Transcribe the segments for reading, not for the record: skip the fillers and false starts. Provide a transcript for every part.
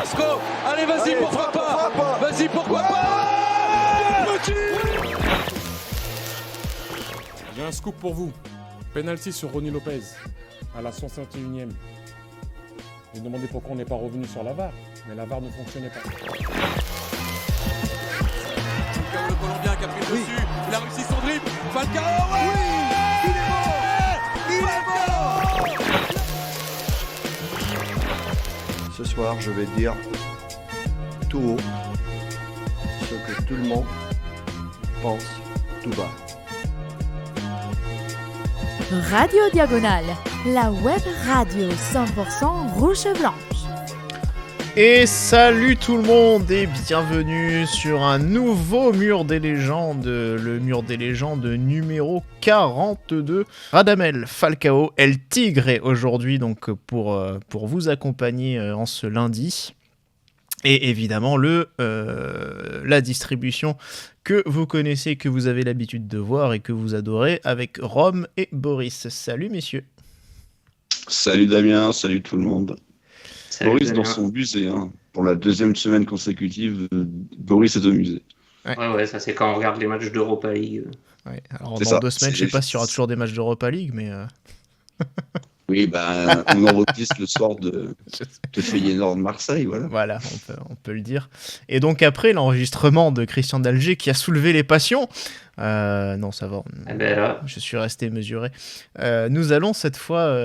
Carrasco. Allez, vas-y, pourquoi pas. Vas-y, pourquoi pas. J'ai un scoop pour vous. Penalty sur Ronny Lopez à la 151e. J'ai demandé pourquoi on n'est pas revenu sur la VAR, mais la VAR ne fonctionnait pas. Le Colombien qui a pris le dessus, il a réussi son dribble. Falcao, oui, il est mort. Ce soir, je vais dire tout haut ce que tout le monde pense tout bas. Radio Diagonale, la web radio 100% rouge et blanche. Et salut tout le monde et bienvenue sur un nouveau Mur des légendes, le Mur des légendes numéro 42. Radamel Falcao, El Tigre aujourd'hui donc pour vous accompagner en ce lundi. Et évidemment la distribution que vous connaissez, que vous avez l'habitude de voir et que vous adorez avec Rome et Boris. Salut messieurs. Salut Damien, salut tout le monde. Salut Boris Damien. dans son musée, hein. Pour la deuxième semaine consécutive, Boris est au musée. Ouais, ça c'est quand on regarde les matchs d'Europa League. Ouais, alors C'est dans ça, 2 semaines, c'est- je sais pas s'il y aura toujours des matchs d'Europa League, mais... Oui, on enregistre le soir de Feyenoord Marseille, voilà. Voilà, on peut le dire. Et donc après l'enregistrement de Christian d'Alger qui a soulevé les passions, non ça va, Eh ben là, je suis resté mesuré. Nous allons cette fois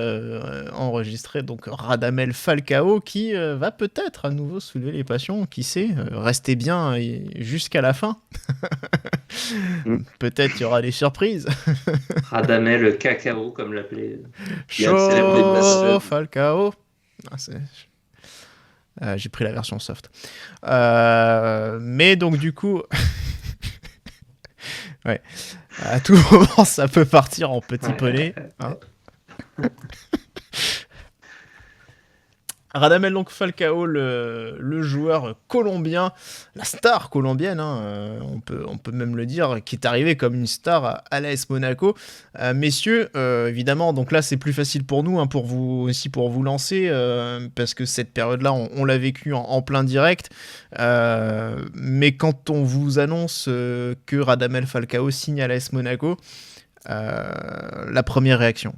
enregistrer donc Radamel Falcao qui va peut-être à nouveau soulever les passions, qui sait, restez bien jusqu'à la fin. Peut-être il y aura des surprises. Radamel Cacao, comme l'appelait. Il y a le célèbre débat Chaud suède. Falcao. Ah, j'ai pris la version soft. Mais donc du coup, ouais, à tout moment ça peut partir en petit poney. Hein. Radamel donc Falcao, le joueur colombien, la star colombienne, hein, on peut même le dire, qui est arrivé comme une star à l'AS Monaco. Messieurs, évidemment, donc là c'est plus facile pour nous, hein, pour vous lancer, parce que cette période-là, on l'a vécu en plein direct. Mais quand on vous annonce que Radamel Falcao signe à l'AS Monaco, la première réaction.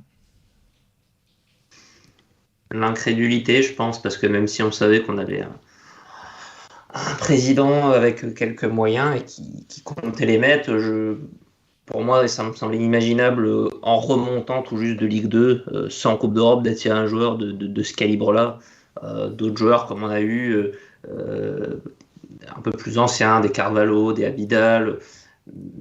L'incrédulité, je pense, parce que même si on savait qu'on avait un président avec quelques moyens et qui comptait les mettre, pour moi, ça me semblait inimaginable, en remontant tout juste de Ligue 2, sans Coupe d'Europe, d'attirer un joueur de ce calibre-là. D'autres joueurs, comme on a eu, un peu plus anciens, des Carvalho, des Abidal,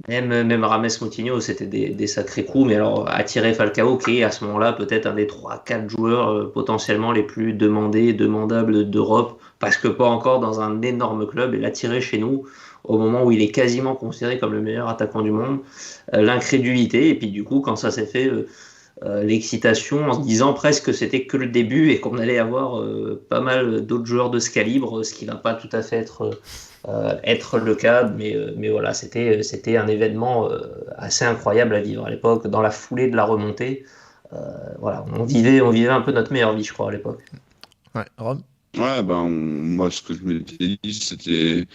même Rames Moutinho, c'était des sacrés coups. Mais alors, attirer Falcao, qui est à ce moment-là peut-être un des 3-4 joueurs potentiellement les plus demandables d'Europe, parce que pas encore dans un énorme club, et l'attirer chez nous, au moment où il est quasiment considéré comme le meilleur attaquant du monde, l'incrédulité, et puis du coup, quand ça s'est fait, l'excitation, en se disant presque que c'était que le début et qu'on allait avoir pas mal d'autres joueurs de ce calibre, ce qui va pas tout à fait être le cas, mais voilà, c'était un événement assez incroyable à vivre à l'époque, dans la foulée de la remontée. Voilà, on vivait un peu notre meilleure vie, je crois, à l'époque. Ouais, Rome. Ouais, moi, ce que je m'étais dit, c'était...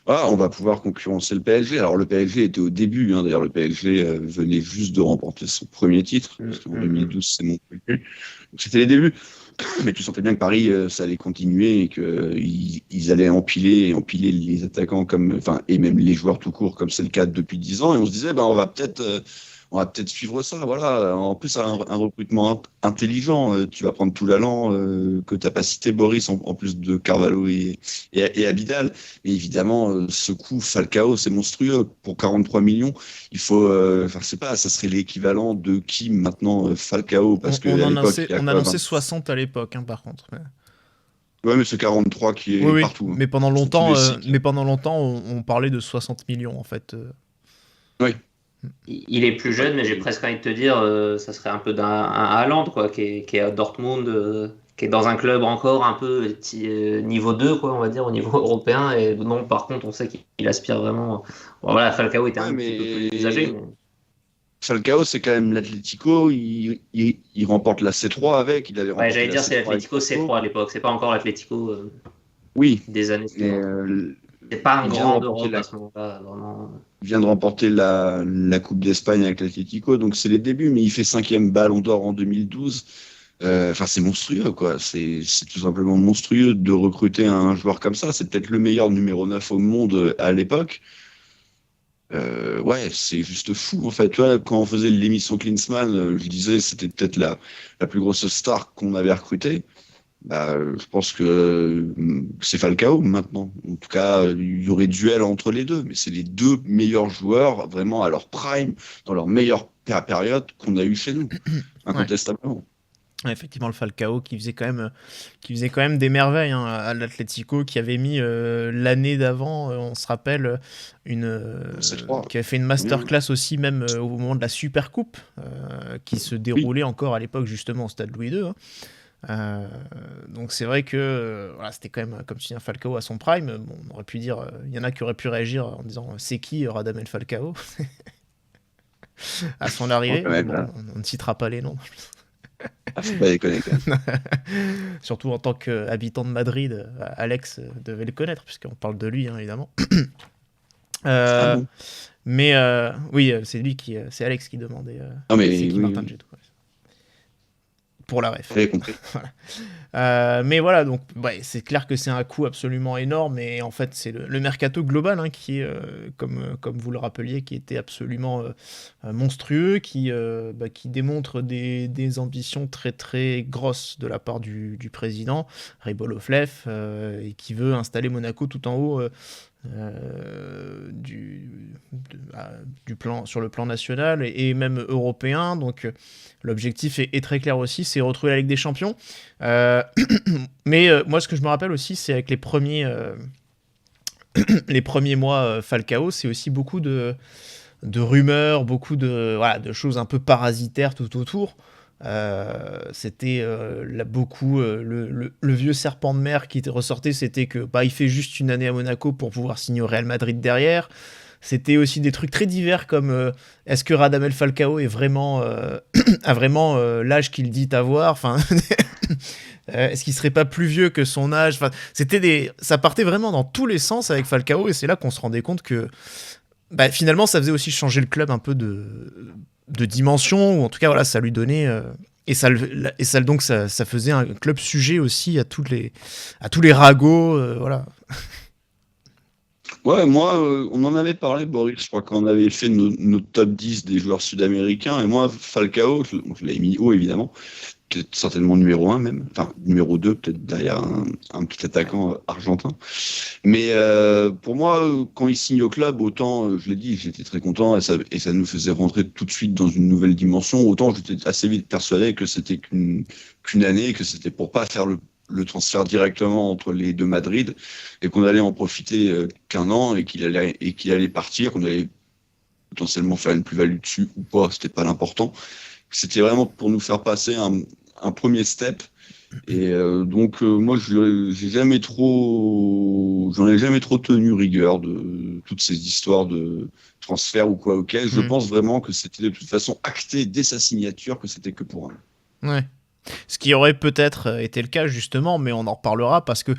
on va pouvoir concurrencer le PSG. Alors, le PSG était au début, hein. D'ailleurs, le PSG venait juste de remporter son premier titre, parce qu'en 2012, c'est Montpellier. Donc, c'était les débuts. Mais tu sentais bien que Paris, ça allait continuer et qu'ils allaient empiler les attaquants et même les joueurs tout court, comme c'est le cas depuis 10 ans. Et on se disait, on va peut-être suivre ça. Voilà. En plus, un recrutement intelligent. Tu vas prendre tout l'allant que t'as pas cité, Boris, en plus de Carvalho et Abidal. Et évidemment, ce coup Falcao, c'est monstrueux. Pour 43 millions, il faut, je sais pas, ça serait l'équivalent de qui maintenant, Falcao, parce que on annonçait 60 à l'époque, hein, par contre. Ouais, mais c'est 43 qui est oui, partout. Mais pendant longtemps, tous on parlait de 60 millions en fait. Oui. Il est plus jeune, mais j'ai presque envie de te dire, ça serait un peu un Haaland, quoi, qui est à Dortmund, qui est dans un club encore un peu niveau 2, quoi, on va dire, au niveau européen. Et non, par contre, on sait qu'il aspire vraiment. Bon, voilà, Falcao était un petit peu plus âgé. Mais... Falcao, c'est quand même l'Atlético, il remporte la C3 avec. J'allais dire, c'est l'Atlético C3 à l'époque, c'est pas encore l'Atlético. Oui, des années mais suivantes. C'est pas un il vient grand de remporter d'Europe la- à ce moment-là, vraiment. il vient de remporter la Coupe d'Espagne avec l'Atlético, donc c'est les débuts, mais il fait 5e Ballon d'Or en 2012. Enfin, c'est monstrueux, quoi. C'est tout simplement monstrueux de recruter un joueur comme ça. C'est peut-être le meilleur numéro 9 au monde à l'époque. Ouais, c'est juste fou, en fait. Tu vois, quand on faisait l'émission Klinsmann, je disais c'était peut-être la plus grosse star qu'on avait recrutée. Bah, je pense que c'est Falcao maintenant. En tout cas, il y aurait duel entre les deux, mais c'est les deux meilleurs joueurs vraiment à leur prime, dans leur meilleure période qu'on a eu chez nous, incontestablement. Ouais, effectivement, le Falcao qui faisait quand même des merveilles hein, à l'Atlético, qui avait mis l'année d'avant, on se rappelle, qui avait fait une masterclass aussi même au moment de la Supercoupe, qui se déroulait encore à l'époque justement au stade Louis II. Hein. Donc c'est vrai que voilà, c'était quand même, comme tu dis, un Falcao à son prime. Bon, on aurait pu dire, il y en a qui auraient pu réagir en disant c'est qui Radamel Falcao à son arrivée. Ouais, Bon, on ne citera pas les noms. Faut pas déconner, quand même. Surtout en tant qu'habitant de Madrid, Alex devait le connaître, puisqu'on parle de lui, hein, évidemment. Bon. Mais oui, c'est c'est Alex qui demandait. Non, mais c'est qui oui, Martin oui. Jetto, ouais. Pour la ref. J'avais compris. Mais voilà, donc ouais, c'est clair que c'est un coût absolument énorme, et en fait c'est le mercato global hein, qui est, comme vous le rappeliez, qui était absolument monstrueux, qui démontre des ambitions très très grosses de la part du président Rybolovlev, et qui veut installer Monaco tout en haut sur le plan national et même européen. Donc l'objectif est très clair aussi, c'est retrouver la Ligue des Champions. Mais moi, ce que je me rappelle aussi, c'est avec les premiers mois Falcao, c'est aussi beaucoup de rumeurs, beaucoup de choses un peu parasitaires tout autour. C'était beaucoup le vieux serpent de mer qui ressortait, c'était que il fait juste une année à Monaco pour pouvoir signer au Real Madrid derrière. C'était aussi des trucs très divers comme est-ce que Radamel Falcao est vraiment a vraiment l'âge qu'il dit avoir, enfin est-ce qu'il serait pas plus vieux que son âge, enfin ça partait vraiment dans tous les sens avec Falcao, et c'est là qu'on se rendait compte que finalement ça faisait aussi changer le club un peu de dimension, ou en tout cas voilà, ça lui donnait donc ça faisait un club sujet aussi à tous les ragots, voilà. Ouais, moi, on en avait parlé, Boris, je crois qu'on avait fait nos top 10 des joueurs sud-américains, et moi, Falcao, je l'avais mis haut, évidemment, peut-être certainement numéro 1 même, enfin numéro 2, peut-être derrière un petit attaquant argentin. Mais pour moi, quand il signe au club, autant, je l'ai dit, j'étais très content, et ça nous faisait rentrer tout de suite dans une nouvelle dimension, autant j'étais assez vite persuadé que c'était qu'une année, que c'était pour pas faire le transfert directement entre les deux Madrid, et qu'on allait en profiter qu'un an, et qu'il allait partir, qu'on allait potentiellement faire une plus-value dessus ou pas, c'était pas l'important. C'était vraiment pour nous faire passer un premier step. Et donc moi j'en ai jamais trop tenu rigueur de toutes ces histoires de transfert ou quoi auquel. Je pense vraiment que c'était de toute façon acté dès sa signature que c'était que pour un. Ouais. Ce qui aurait peut-être été le cas justement, mais on en reparlera parce que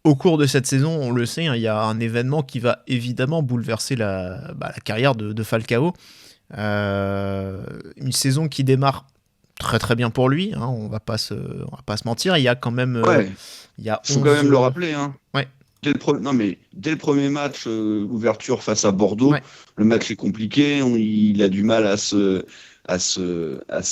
au cours de cette saison, on le sait, hein, il y a un événement qui va évidemment bouleverser la carrière de Falcao. Une saison qui démarre très très bien pour lui, hein, on va pas se mentir. Il y a quand même, faut quand même le rappeler, hein. Ouais. Dès le premier match, ouverture face à Bordeaux, le match est compliqué, il a du mal à se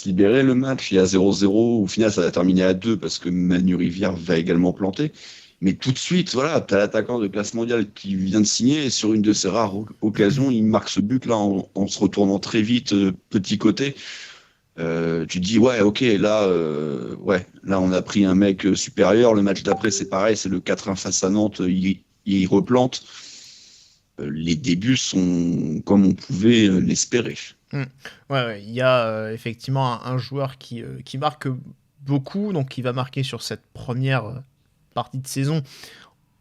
libérer, le match. Il y a 0-0, au final ça va terminer à 2 parce que Manu Rivière va également planter. Mais tout de suite, voilà, tu as l'attaquant de classe mondiale qui vient de signer, et sur une de ses rares occasions, il marque ce but là en se retournant très vite, petit côté. Tu te dis ouais, ok, là on a pris un mec supérieur. Le match d'après c'est pareil, c'est le 4-1 face à Nantes, il replante. Les débuts sont comme on pouvait l'espérer. Ouais, il y a effectivement un joueur qui marque beaucoup, donc qui va marquer sur cette première partie de saison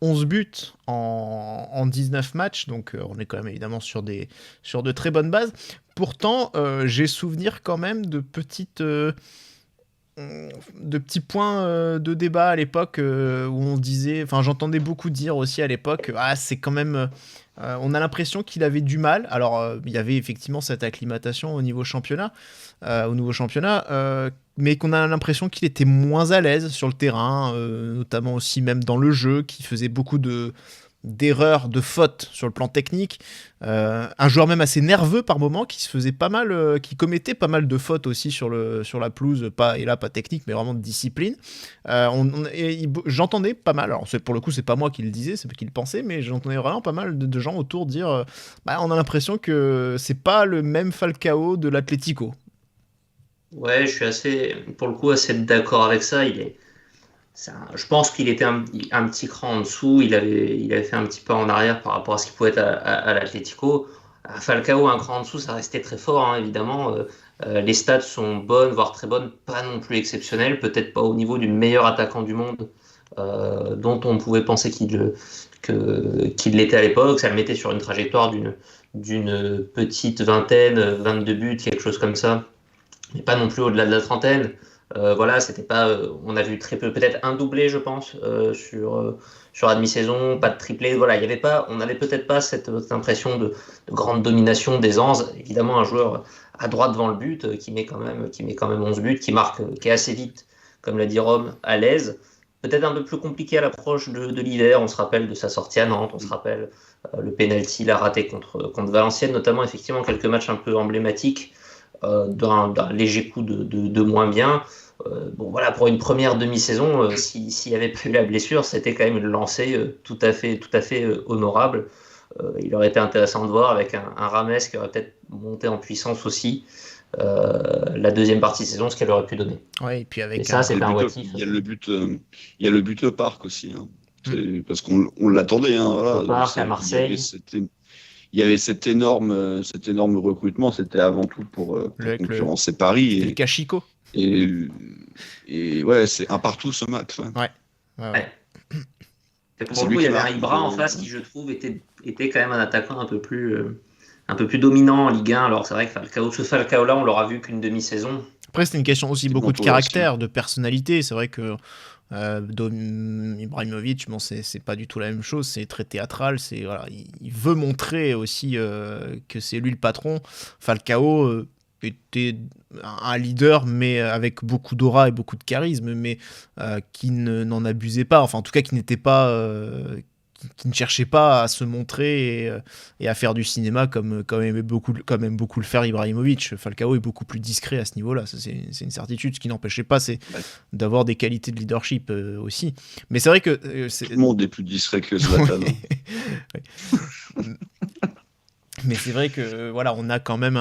11 buts en 19 matchs, donc on est quand même évidemment sur de très bonnes bases. Pourtant, j'ai souvenir quand même de petites de petits points de débat à l'époque où on disait, enfin j'entendais beaucoup dire aussi à l'époque, c'est quand même, on a l'impression qu'il avait du mal. Alors il y avait effectivement cette acclimatation au nouveau championnat, mais qu'on a l'impression qu'il était moins à l'aise sur le terrain, notamment aussi même dans le jeu, qu'il faisait beaucoup d'erreurs, de fautes sur le plan technique, un joueur même assez nerveux par moment, qui se faisait pas mal, qui commettait pas mal de fautes aussi sur la pelouse, pas technique, mais vraiment de discipline. J'entendais pas mal, alors pour le coup c'est pas moi qui le disais, c'est qui le pensais, mais j'entendais vraiment pas mal de gens autour dire, on a l'impression que c'est pas le même Falcao de l'Atlético. Ouais, je suis pour le coup, assez d'accord avec ça. Je pense qu'il était un petit cran en dessous. Il avait fait un petit pas en arrière par rapport à ce qu'il pouvait être à l'Atlético. À Falcao, un cran en dessous, ça restait très fort, hein, évidemment. Les stats sont bonnes, voire très bonnes, pas non plus exceptionnelles. Peut-être pas au niveau du meilleur attaquant du monde, dont on pouvait penser qu'il l'était à l'époque. Ça le mettait sur une trajectoire d'une petite vingtaine, 22 buts, quelque chose comme ça. Mais pas non plus au-delà de la trentaine. C'était pas. On a vu très peu, peut-être un doublé, je pense, sur la demi-saison, pas de triplé. Voilà, on n'avait peut-être pas cette impression de grande domination, d'aisance. Évidemment, un joueur à droite devant le but qui met quand même 11 buts, qui marque, qui est assez vite, comme l'a dit Rome, à l'aise. Peut-être un peu plus compliqué à l'approche de l'hiver. On se rappelle de sa sortie à Nantes, on se rappelle le penalty qu'il a raté contre Valenciennes, notamment effectivement quelques matchs un peu emblématiques. D'un léger coup de moins bien. Pour une première demi-saison, s'il n'y avait pas eu la blessure, c'était quand même une lancée tout à fait honorable. Il aurait été intéressant de voir avec un Rames qui aurait peut-être monté en puissance aussi la deuxième partie de saison, ce qu'elle aurait pu donner. Ouais, et puis avec ça, c'est un motif. Il y a le but au Parc aussi, hein. Parce qu'on l'attendait. Hein, voilà. Au Parc, à Marseille. Il y avait cet énorme recrutement, c'était avant tout pour concurrencer Paris. Et le Cachico. Et ouais, c'est un partout ce match. Ouais. Et pour le coup, il y avait un Ibra en face qui, je trouve, était quand même un attaquant un peu plus dominant en Ligue 1. Alors c'est vrai que ce Falcao-là, on l'aura vu qu'une demi-saison. Après, c'était une question aussi beaucoup de caractère, de personnalité. C'est vrai que Ibrahimovic, c'est pas du tout la même chose, c'est très théâtral, il veut montrer aussi que c'est lui le patron. Falcao était un leader, mais avec beaucoup d'aura et beaucoup de charisme, mais qui n'en abusait pas, enfin en tout cas qui n'était pas qui ne cherchait pas à se montrer et à faire du cinéma comme aime beaucoup le faire Ibrahimovic. Falcao est beaucoup plus discret à ce niveau-là, ça, c'est une certitude. Ce qui n'empêchait pas, c'est d'avoir des qualités de leadership aussi. Mais c'est vrai que tout le monde est plus discret que Zlatan. Mais c'est vrai que on a quand même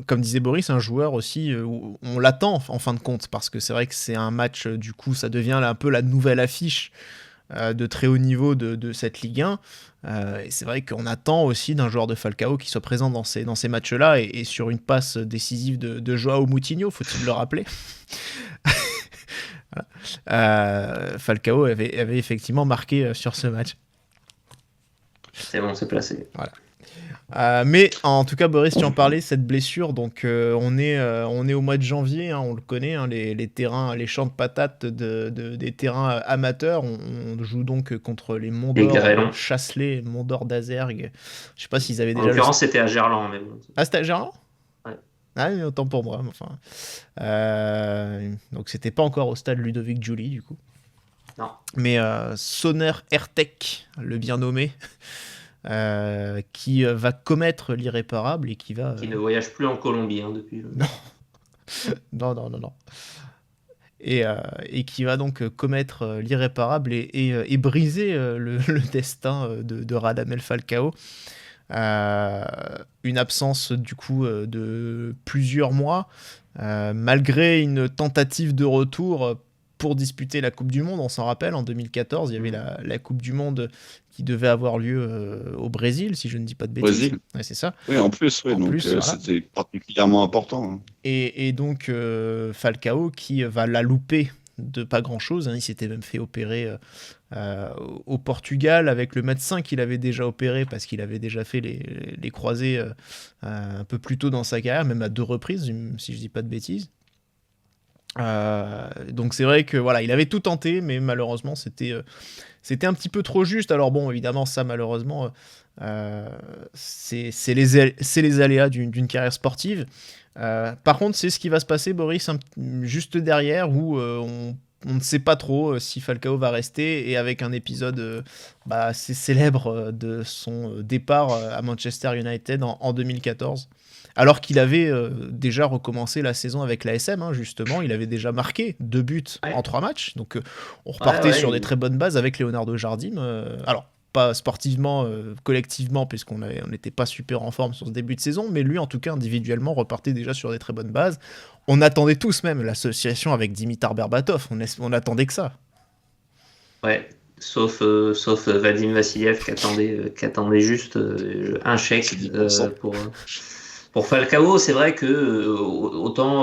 comme disait Boris, un joueur aussi où on l'attend en fin de compte, parce que c'est vrai que c'est un match, du coup ça devient un peu la nouvelle affiche de très haut niveau de cette Ligue 1. Et c'est vrai qu'on attend aussi d'un joueur de Falcao qui soit présent dans ces matchs-là, et sur une passe décisive de Joao Moutinho, faut-il le rappeler. Falcao avait effectivement marqué sur ce match. C'est bon, c'est placé. Voilà. Mais en tout cas, Boris, tu en parlais, cette blessure, donc on est au mois de janvier, hein, on le connaît, hein, les terrains, les champs de patates des terrains amateurs. On joue donc contre les Monts d'Or, Chasselet, Monts d'Or d'Azergues. Je sais pas s'ils avaient déjà. En l'occurrence, c'était à Gerland, mais bon. Ah, c'était à Gerland ? Ouais. Ah, mais autant pour moi. Enfin, donc c'était pas encore au stade Ludovic Giuli, du coup. Non. Mais Soner Ertek, le bien nommé. Qui va commettre l'irréparable et qui ne voyage plus en Colombie depuis. Non. Et qui va donc commettre l'irréparable et briser le destin de Radamel Falcao. Une absence du coup de plusieurs mois, malgré une tentative de retour pour disputer la Coupe du Monde. On s'en rappelle, en 2014, il y avait la Coupe du Monde qui devait avoir lieu au Brésil, si je ne dis pas de bêtises. Brésil. Ouais, c'est ça. Oui, en plus, c'était particulièrement important. Hein. Et donc, Falcao qui va la louper de pas grand-chose. Hein. Il s'était même fait opérer au Portugal avec le médecin qu'il avait déjà opéré, parce qu'il avait déjà fait les croisés un peu plus tôt dans sa carrière, même à 2 reprises, si je ne dis pas de bêtises. Donc c'est vrai que voilà, il avait tout tenté, mais malheureusement c'était un petit peu trop juste. Alors bon, évidemment ça malheureusement c'est les aléas d'une carrière sportive. Par contre, c'est ce qui va se passer, Boris, juste derrière, où on ne sait pas trop si Falcao va rester, et avec un épisode assez célèbre de son départ à Manchester United en 2014. Alors qu'il avait déjà recommencé la saison avec l'ASM, hein, justement, il avait déjà marqué 2 buts en 3 matchs, donc on repartait sur des très bonnes bases avec Leonardo Jardim. Alors, pas sportivement, collectivement, puisqu'on n'était pas super en forme sur ce début de saison, mais lui, en tout cas, individuellement, repartait déjà sur des très bonnes bases. On attendait tous même l'association avec Dimitar Berbatov, on attendait que ça. Ouais, sauf Vadim Vassiliev qui attendait juste un chèque pour Falcao. C'est vrai que autant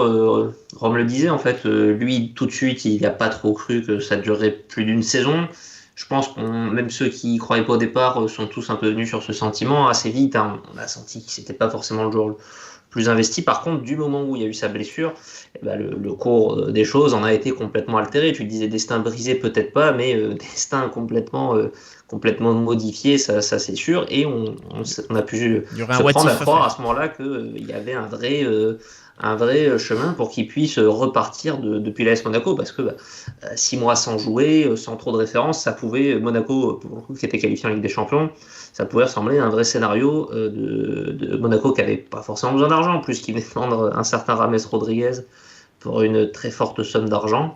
Rome le disait, en fait, lui, tout de suite, il n'a pas trop cru que ça durerait plus d'une saison. Je pense que même ceux qui y croyaient pas au départ sont tous un peu venus sur ce sentiment assez vite. Hein. On a senti que c'était pas forcément le joueur le plus investi. Par contre, du moment où il y a eu sa blessure, le cours des choses en a été complètement altéré. Tu disais destin brisé, peut-être pas, mais destin complètement modifié, ça c'est sûr. Et on a pu se prendre à croire à ce moment-là qu'il y avait un vrai chemin pour qu'il puisse repartir depuis l'AS Monaco, parce que 6 mois sans jouer, sans trop de références, ça pouvait, Monaco, pour le coup, qui était qualifié en Ligue des Champions, ça pouvait ressembler à un vrai scénario de Monaco qui n'avait pas forcément besoin d'argent, en plus qui venait de vendre un certain Rames Rodriguez pour une très forte somme d'argent.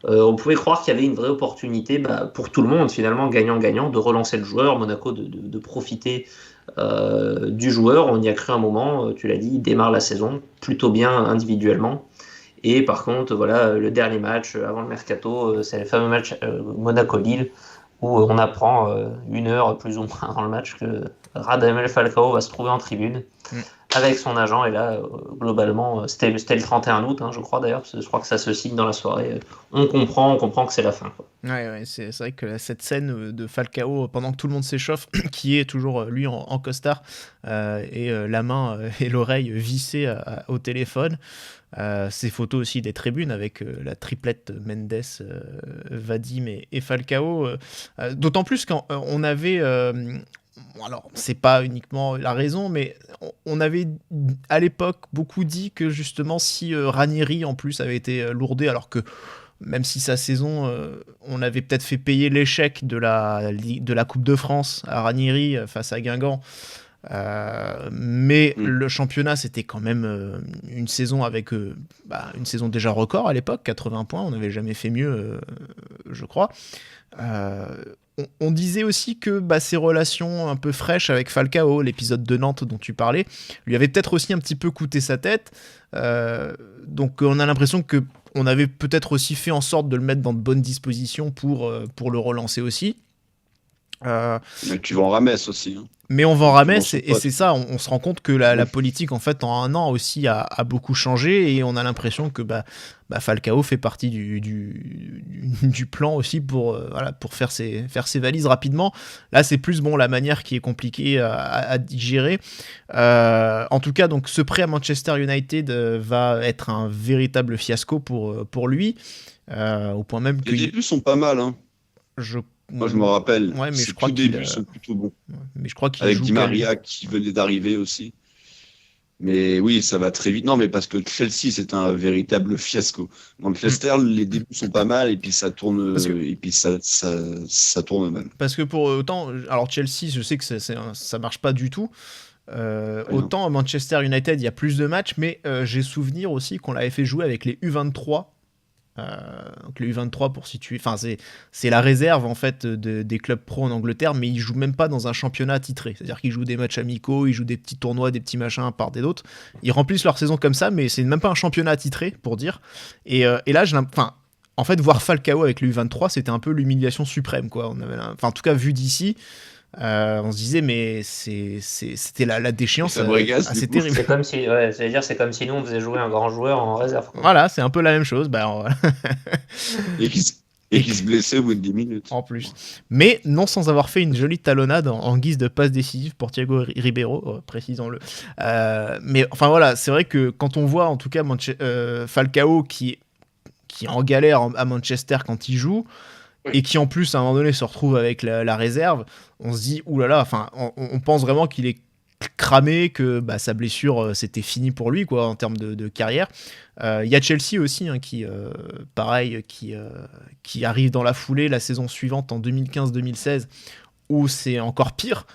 On pouvait croire qu'il y avait une vraie opportunité pour tout le monde, finalement, gagnant-gagnant, de relancer le joueur, Monaco de profiter du joueur. On y a cru un moment, tu l'as dit, il démarre la saison plutôt bien individuellement. Et par contre, voilà, le dernier match avant le mercato, c'est le fameux match Monaco-Lille, où on apprend 1 heure plus ou moins avant le match que Radamel Falcao va se trouver en tribune avec son agent. Et là, globalement, c'était le 31 août, hein, je crois d'ailleurs, parce que je crois que ça se signe dans la soirée. On comprend que c'est la fin, quoi. Ouais, c'est vrai que cette scène de Falcao, pendant que tout le monde s'échauffe, qui est toujours lui en costard, et la main et l'oreille vissées au téléphone. Ces photos aussi des tribunes avec la triplette Mendes, Vadim et Falcao. D'autant plus qu'on avait... alors, c'est pas uniquement la raison, mais on avait à l'époque beaucoup dit que justement si Ranieri en plus avait été lourdé, alors que même si sa saison, on avait peut-être fait payer l'échec de la Coupe de France à Ranieri face à Guingamp, mais le championnat c'était quand même une saison avec une saison déjà record à l'époque, 80 points, on n'avait jamais fait mieux, je crois. On disait aussi que ces relations un peu fraîches avec Falcao, l'épisode de Nantes dont tu parlais, lui avait peut-être aussi un petit peu coûté sa tête. Donc on a l'impression qu'on avait peut-être aussi fait en sorte de le mettre dans de bonnes dispositions pour le relancer aussi. Mais tu vends Rames aussi. Hein. Mais on vend Rames, et c'est ça, on se rend compte que la politique, en fait, en 1 an aussi a beaucoup changé, et on a l'impression que Falcao fait partie du plan aussi pour faire ses valises rapidement. Là, c'est plus la manière qui est compliquée à digérer. En tout cas, donc, ce prêt à Manchester United va être un véritable fiasco pour lui, au point même que... Les débuts sont pas mal, hein. Moi, je me rappelle, ouais, mais ces tout débuts sont plutôt bons. Mais je crois qu'il avec Di Maria qui venait d'arriver aussi. Mais oui, ça va très vite. Non, mais parce que Chelsea, c'est un véritable fiasco. Manchester, les débuts sont pas mal, et puis ça tourne, et puis ça tourne mal. Parce que pour autant, alors Chelsea, je sais que ça marche pas du tout. Autant à Manchester United, il y a plus de matchs, mais j'ai souvenir aussi qu'on l'avait fait jouer avec les U23. Donc les U23 pour situer, enfin c'est la réserve en fait des clubs pro en Angleterre, mais ils jouent même pas dans un championnat titré, c'est-à-dire qu'ils jouent des matchs amicaux, ils jouent des petits tournois, des petits machins à part des autres, ils remplissent leur saison comme ça, mais c'est même pas un championnat titré pour dire. Et là en fait voir Falcao avec les U23, c'était un peu l'humiliation suprême, quoi. En tout cas vu d'ici, on se disait mais c'était la déchéance assez terrible. C'est comme si, c'est comme si nous on faisait jouer un grand joueur en réserve, quoi. Voilà, c'est un peu la même chose. Et qui se blessait au bout de 10 minutes. En plus. Mais non sans avoir fait une jolie talonnade en guise de passe décisive pour Thiago Ribeiro, précisons-le. Mais enfin voilà, c'est vrai que quand on voit en tout cas Falcao qui qui est en galère à Manchester quand il joue, et qui en plus à un moment donné se retrouve avec la réserve, on se dit oulala, enfin on pense vraiment qu'il est cramé, que sa blessure c'était fini pour lui quoi en termes de carrière. Il y a Chelsea aussi hein, qui pareil qui arrive dans la foulée la saison suivante en 2015-2016 où c'est encore pire.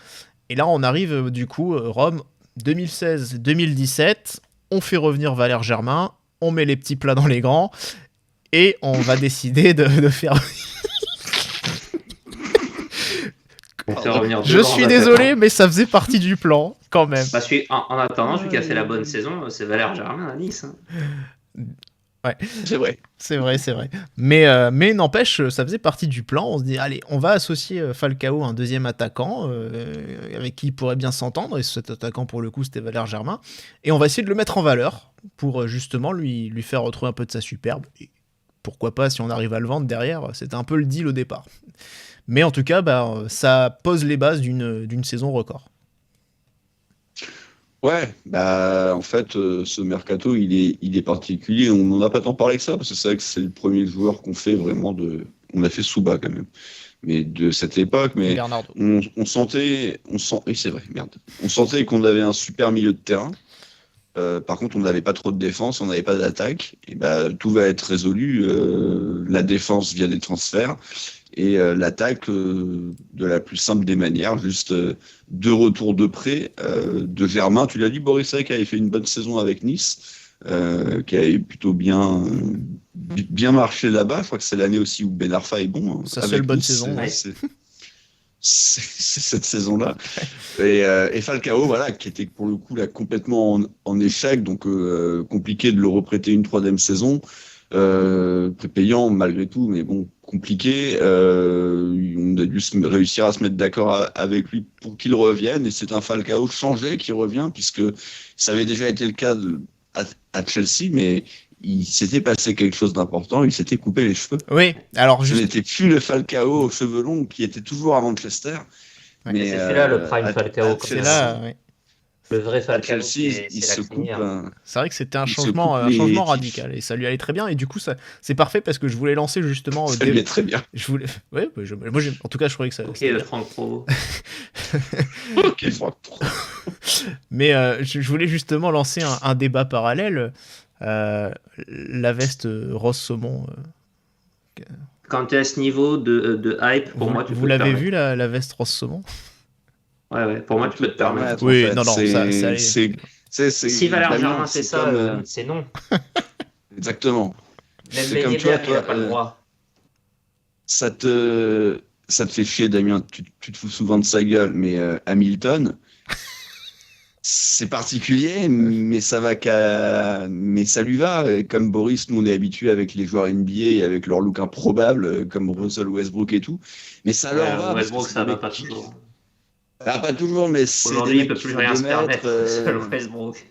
Et là on arrive du coup Rome 2016-2017, on fait revenir Valère Germain, on met les petits plats dans les grands et on va décider de faire Je suis désolé, mais ça faisait partie du plan, quand même. En attendant, celui qui a fait la bonne saison, c'est Valère Germain à Nice. Ouais, c'est vrai. C'est vrai. Mais n'empêche, ça faisait partie du plan. On se dit, allez, on va associer Falcao à un deuxième attaquant avec qui il pourrait bien s'entendre. Et cet attaquant, pour le coup, c'était Valère Germain. Et on va essayer de le mettre en valeur pour justement lui faire retrouver un peu de sa superbe. Et pourquoi pas, si on arrive à le vendre derrière, c'était un peu le deal au départ. Mais en tout cas, ça pose les bases d'une saison record. Ouais, en fait, ce mercato, il est particulier. On n'en a pas tant parlé que ça, parce que c'est vrai que c'est le premier joueur qu'on fait vraiment On a fait Souba quand même, mais de cette époque. Mais on sentait, oui, c'est vrai, merde. On sentait qu'on avait un super milieu de terrain. Par contre, on n'avait pas trop de défense, on n'avait pas d'attaque. Et tout va être résolu. La défense via des transferts. Et l'attaque de la plus simple des manières, juste 2 retours de prêt de Germain. Tu l'as dit, Boris, qui avait fait une bonne saison avec Nice, qui avait plutôt bien marché là-bas. Je crois que c'est l'année aussi où Ben Arfa est bon. Sa seule bonne saison. C'est cette saison-là. Et Falcao, voilà, qui était pour le coup là complètement en échec, donc compliqué de le reprêter une 3e saison. Payant malgré tout, mais bon, compliqué. On a dû réussir à se mettre d'accord avec lui pour qu'il revienne, et c'est un Falcao changé qui revient, puisque ça avait déjà été le cas à Chelsea, mais il s'était passé quelque chose d'important, il s'était coupé les cheveux. Oui, alors ce n'était plus le Falcao aux cheveux longs qui était toujours à Manchester. Ouais, mais c'est là le prime Falcao. C'est là, oui. Le vrai Falcao, Chelsea, il se coupe. C'est vrai que c'était un changement radical et ça lui allait très bien. Et du coup, c'est parfait parce que je voulais lancer justement. Ça lui allait très bien. Ouais, moi, en tout cas, je trouvais que ça. Ok, le Franck Provo. Ok, Franck Provo. Mais je voulais justement lancer un débat parallèle. La veste Rose Saumon. Quand tu es à ce niveau de hype, pour moi, tu peux. Vous l'avez vu la veste Rose Saumon? Ouais, pour moi, tu peux te permettre. Oui, en fait. Ça si Valère Germain fait ça, c'est non. Exactement. Même Ménier, il n'a pas le droit. Ça te fait chier, Damien. Tu te fous souvent de sa gueule, mais Hamilton, c'est particulier, mais ça lui va. Comme Boris, nous on est habitués avec les joueurs NBA et avec leur look improbable, comme Russell Westbrook et tout. Mais ça leur va. Westbrook, ça va pas toujours. Pas toujours, mais c'est. Aujourd'hui, il ne peut plus rien se permettre. Westbrook.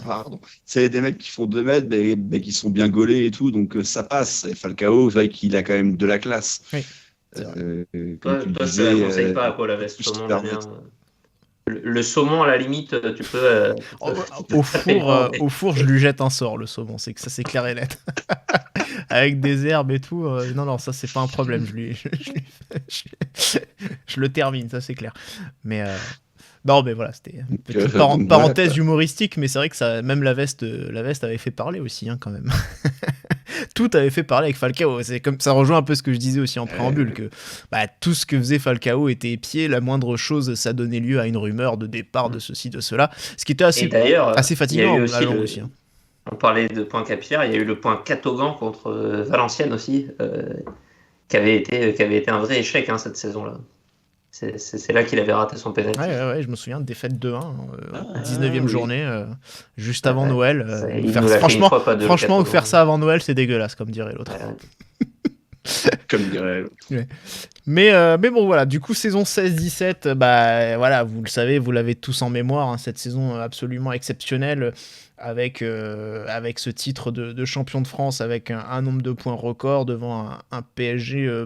Pardon. C'est des mecs qui font 2 mètres, mais qui sont bien gaulés et tout, donc ça passe. Et Falcao, c'est vrai qu'il a quand même de la classe. Oui. Toi, je ne conseille pas la veste saumon. Le saumon, à la limite, tu peux. Au four, je lui jette un sort, le saumon. C'est que ça, c'est clair et net. Avec des herbes et tout. Non, ça, c'est pas un problème. Je le termine, ça, c'est clair. Mais. Non, mais voilà, c'était une petite parenthèse humoristique, mais c'est vrai que même la veste avait fait parler aussi, hein, quand même. Tout avait fait parler avec Falcao. C'est comme ça rejoint un peu ce que je disais aussi en préambule, que tout ce que faisait Falcao était épié. La moindre chose, ça donnait lieu à une rumeur de départ de ceci, de cela, ce qui était assez fatigant. Aussi, hein. On parlait de points capillaires, il y a eu le point Catogan contre Valenciennes aussi, qui avait été un vrai échec cette saison-là. C'est là qu'il avait raté son pénalty. Ouais, je me souviens de défaite 2-1, 19e journée, juste avant Noël. Franchement, faire ça avant Noël, c'est dégueulasse, comme dirait l'autre. Comme dirait l'autre. Ouais. Mais bon, voilà, du coup, saison 16-17, voilà, vous le savez, vous l'avez tous en mémoire, cette saison absolument exceptionnelle, avec ce titre de champion de France, avec un nombre de points record devant un PSG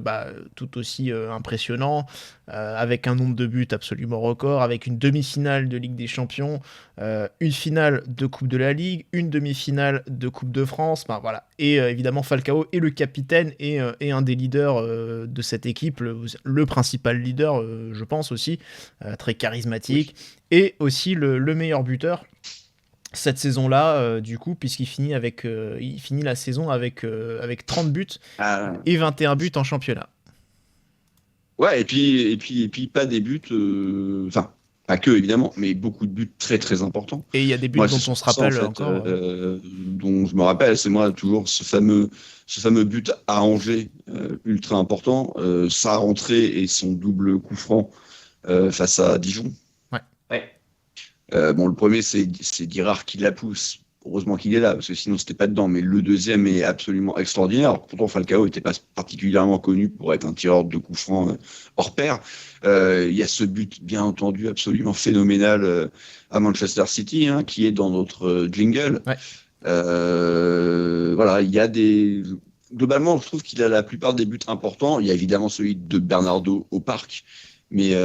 tout aussi impressionnant, avec un nombre de buts absolument record, avec une demi-finale de Ligue des Champions, une finale de Coupe de la Ligue, une demi-finale de Coupe de France, voilà. Et évidemment Falcao est le capitaine et un des leaders de cette équipe, le principal leader, je pense aussi, très charismatique, et aussi le meilleur buteur cette saison-là, du coup, puisqu'il finit il finit la saison avec 30 buts et 21 buts en championnat. Ouais, et puis pas des buts, enfin, pas que évidemment, mais beaucoup de buts très très importants. Et il y a des buts dont on se rappelle encore. Dont je me rappelle, c'est moi toujours ce fameux but à Angers, ultra important, sa rentrée et son double coup franc face à Dijon. Ouais. Le premier, c'est Girard qui la pousse. Heureusement qu'il est là, parce que sinon c'était pas dedans. Mais le deuxième est absolument extraordinaire. Alors, pourtant, Falcao n'était pas particulièrement connu pour être un tireur de coups francs hors pair. Il y a ce but, bien entendu, absolument phénoménal à Manchester City, qui est dans notre jingle. Ouais. Voilà, il y a des... Globalement, je trouve qu'il a la plupart des buts importants. Il y a évidemment celui de Bernardo au Parc. Mais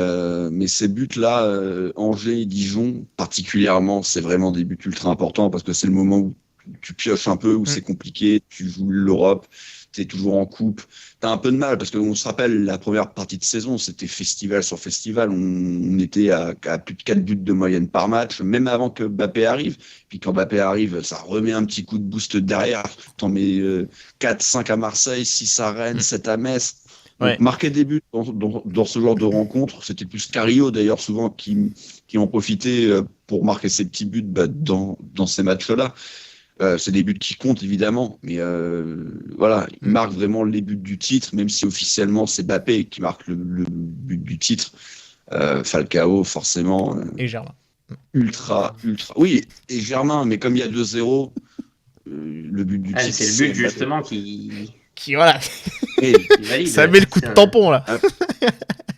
ces buts-là, Angers et Dijon, particulièrement, c'est vraiment des buts ultra importants parce que c'est le moment où tu pioches un peu, où c'est compliqué, tu joues l'Europe, t'es toujours en coupe. T'as un peu de mal parce qu'on se rappelle, la première partie de saison, c'était festival sur festival. On était à plus de 4 buts de moyenne par match, même avant que Mbappé arrive. Puis quand Mbappé arrive, ça remet un petit coup de boost derrière. T'en mets 4, 5 à Marseille, 6 à Rennes, 7 à Metz. Donc, marquer des buts dans ce genre de rencontre, c'était plus Carillo d'ailleurs souvent qui en profitait pour marquer ses petits buts dans ces matchs-là. C'est des buts qui comptent évidemment, mais voilà, il marque vraiment les buts du titre, même si officiellement c'est Mbappé qui marque le but du titre. Falcao forcément. Et Germain. Ultra. Oui, et Germain, mais comme il y a 2-0, le but du titre. C'est le but justement qui voilà. valide, ça met le coup de tampon là.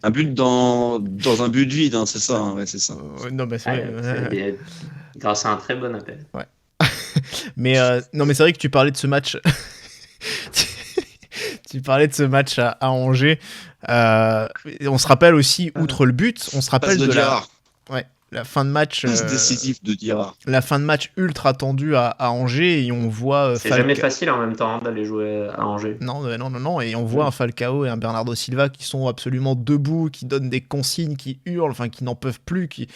Un but dans un but vide, c'est ça. Ouais, c'est ça. Non, mais c'est grâce à un très bon appel. Ouais. mais non, mais c'est vrai que tu parlais de ce match. Tu parlais de ce match à Angers. On se rappelle aussi, outre le but, on se rappelle de la fin de match décisif de Girard. La fin de match ultra tendue à Angers et on voit c'est jamais facile en même temps d'aller jouer à Angers. Non et on voit un Falcao et un Bernardo Silva qui sont absolument debout, qui donnent des consignes, qui hurlent, enfin qui n'en peuvent plus, qui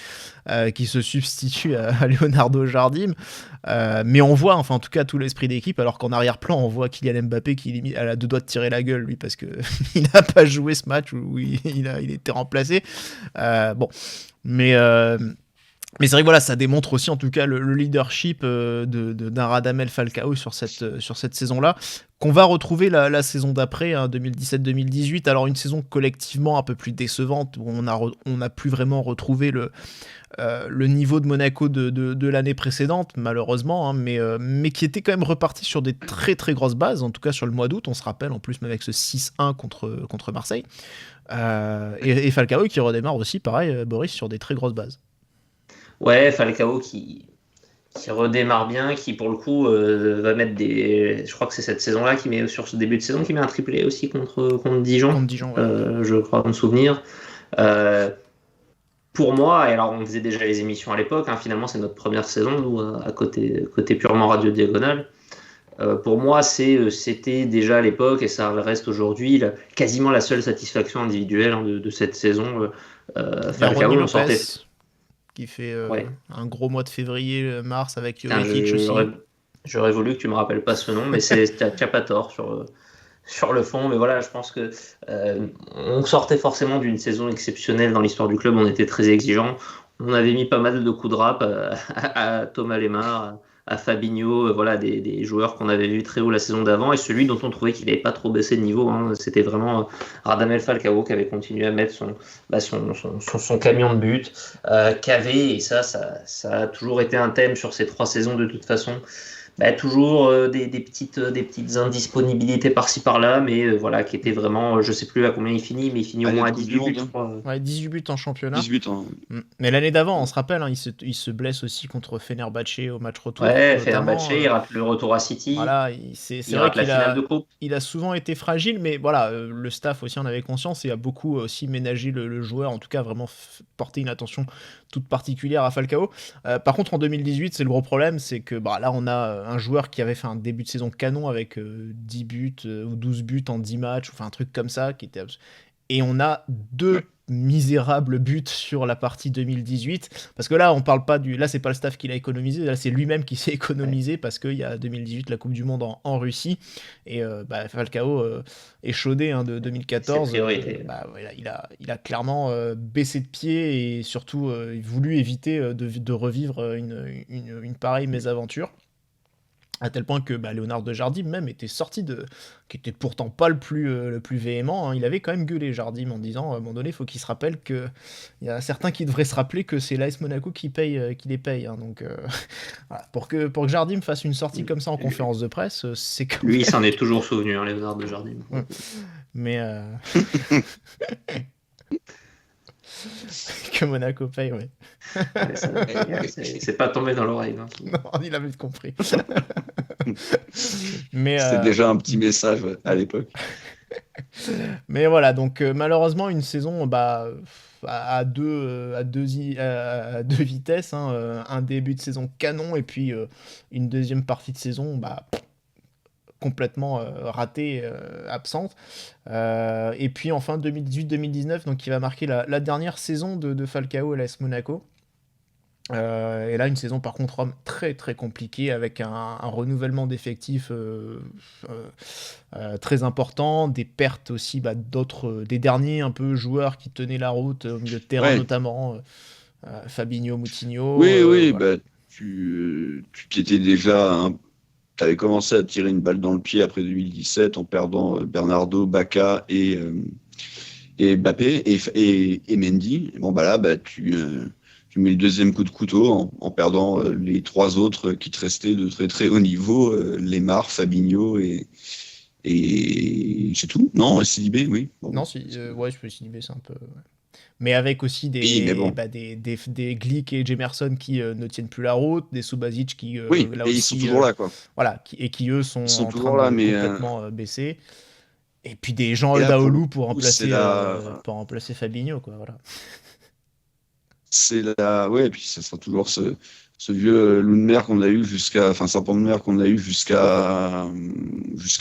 se substituent à Leonardo Jardim, mais on voit en tout cas tout l'esprit d'équipe, alors qu'en arrière-plan on voit Kylian Mbappé qui a deux doigts de tirer la gueule lui parce que il n'a pas joué ce match où il était remplacé. Mais c'est vrai que voilà, ça démontre aussi en tout cas le leadership d'un Radamel Falcao sur cette saison-là, qu'on va retrouver la saison d'après, 2017-2018. Alors une saison collectivement un peu plus décevante, où on n'a plus vraiment retrouvé le niveau de Monaco de l'année précédente, malheureusement, mais qui était quand même reparti sur des très très grosses bases, en tout cas sur le mois d'août, on se rappelle en plus même avec ce 6-1 contre Marseille. Et Falcao qui redémarre aussi, pareil, Boris, sur des très grosses bases. Ouais, Falcao qui redémarre bien, qui pour le coup va mettre je crois que c'est cette saison-là qui met sur ce début de saison qui met un triplé aussi contre Dijon. Contre Dijon, ouais. Je crois me souvenir. Pour moi, et alors on faisait déjà les émissions à l'époque, finalement c'est notre première saison nous à côté purement Radio Diagonale. Pour moi, c'était déjà à l'époque, et ça reste aujourd'hui, quasiment la seule satisfaction individuelle de cette saison. Falcao, on sortait... qui fait un gros mois de février-mars avec Jovetic aussi. J'aurais voulu que tu me rappelles pas ce nom, mais t'as pas tort sur le fond. Mais voilà, je pense que on sortait forcément d'une saison exceptionnelle dans l'histoire du club. On était très exigeants. On avait mis pas mal de coups de rap à Thomas Lemar, à Fabinho, des joueurs qu'on avait vus très haut la saison d'avant, et celui dont on trouvait qu'il n'avait pas trop baissé de niveau, c'était vraiment Radamel Falcao qui avait continué à mettre son camion de but, qu'avait, et ça a toujours été un thème sur ces 3 saisons de toute façon, toujours des petites indisponibilités par-ci par-là, mais voilà, qui était vraiment, je sais plus à combien il finit, mais il finit au moins à 18 buts, je crois. Ouais, 18 buts en championnat. 18 ans. Mais l'année d'avant, on se rappelle, hein, il se blesse aussi contre Fenerbahçe au match retour. Ouais, Fenerbahçe, il rate le retour à City. Voilà, c'est il vrai rate la qu'il finale de coupe. il a souvent été fragile, mais voilà, le staff aussi en avait conscience et a beaucoup aussi ménagé le joueur, en tout cas vraiment porté une attention toute particulière à Falcao. Par contre, en 2018, c'est le gros problème, c'est que là, on a un joueur qui avait fait un début de saison canon avec 10 buts ou 12 buts en 10 matchs, enfin un truc comme ça, et on a 2 misérables buts sur la partie 2018, parce que là, on parle pas là, c'est pas le staff qui l'a économisé, là, c'est lui-même qui s'est économisé, parce qu'il y a 2018, la Coupe du Monde en Russie, et Falcao échaudé de 2014, il a clairement baissé de pied, et surtout voulu éviter de revivre une pareille mésaventure. À tel point que Leonardo Jardim même était sorti qui était pourtant pas le plus véhément, hein. Il avait quand même gueulé Jardim en disant à un moment donné, il faut qu'il se rappelle que il y a certains qui devraient se rappeler que c'est l'AS Monaco qui les paye, hein. Donc voilà. Pour que Jardim fasse une sortie comme ça en conférence de presse, c'est quand même... Lui, il s'en est toujours souvenu, hein, Leonardo Jardim. Mais que Monaco paye, ouais. C'est pas tombé dans l'oreille. Non, il avait compris. Mais c'était déjà un petit message à l'époque. Mais voilà, donc malheureusement une saison à deux vitesses, hein, un début de saison canon et puis une deuxième partie de saison complètement ratée, absente. Et puis enfin 2018-2019, donc qui va marquer la dernière saison de Falcao à l'AS Monaco. Et là, une saison par contre très très compliquée, avec un renouvellement d'effectifs très important, des pertes aussi des derniers un peu joueurs qui tenaient la route au milieu de terrain, notamment Fabinho, Moutinho. Oui, voilà. Tu t'étais déjà... Tu avais commencé à tirer une balle dans le pied après 2017 en perdant Bernardo, Bacca et Mbappé et Mendy. Bon, tu mets le deuxième coup de couteau en perdant les 3 autres qui te restaient de très très haut niveau, Lemar, Fabinho et c'est tout. Non, Sidibé, oui. Bon, non, Sidibé, c'est un peu... Ouais. Mais avec aussi des Glick et Jemerson qui ne tiennent plus la route, des Subasic qui là et aussi, ils sont toujours là, quoi. Voilà, qui eux sont en toujours train là, de complètement baisser. Et puis des Jean Daoulou pour remplacer Fabinho, quoi. Voilà. Et puis ça sera toujours ce vieux Lundmer qu'on a eu jusqu'à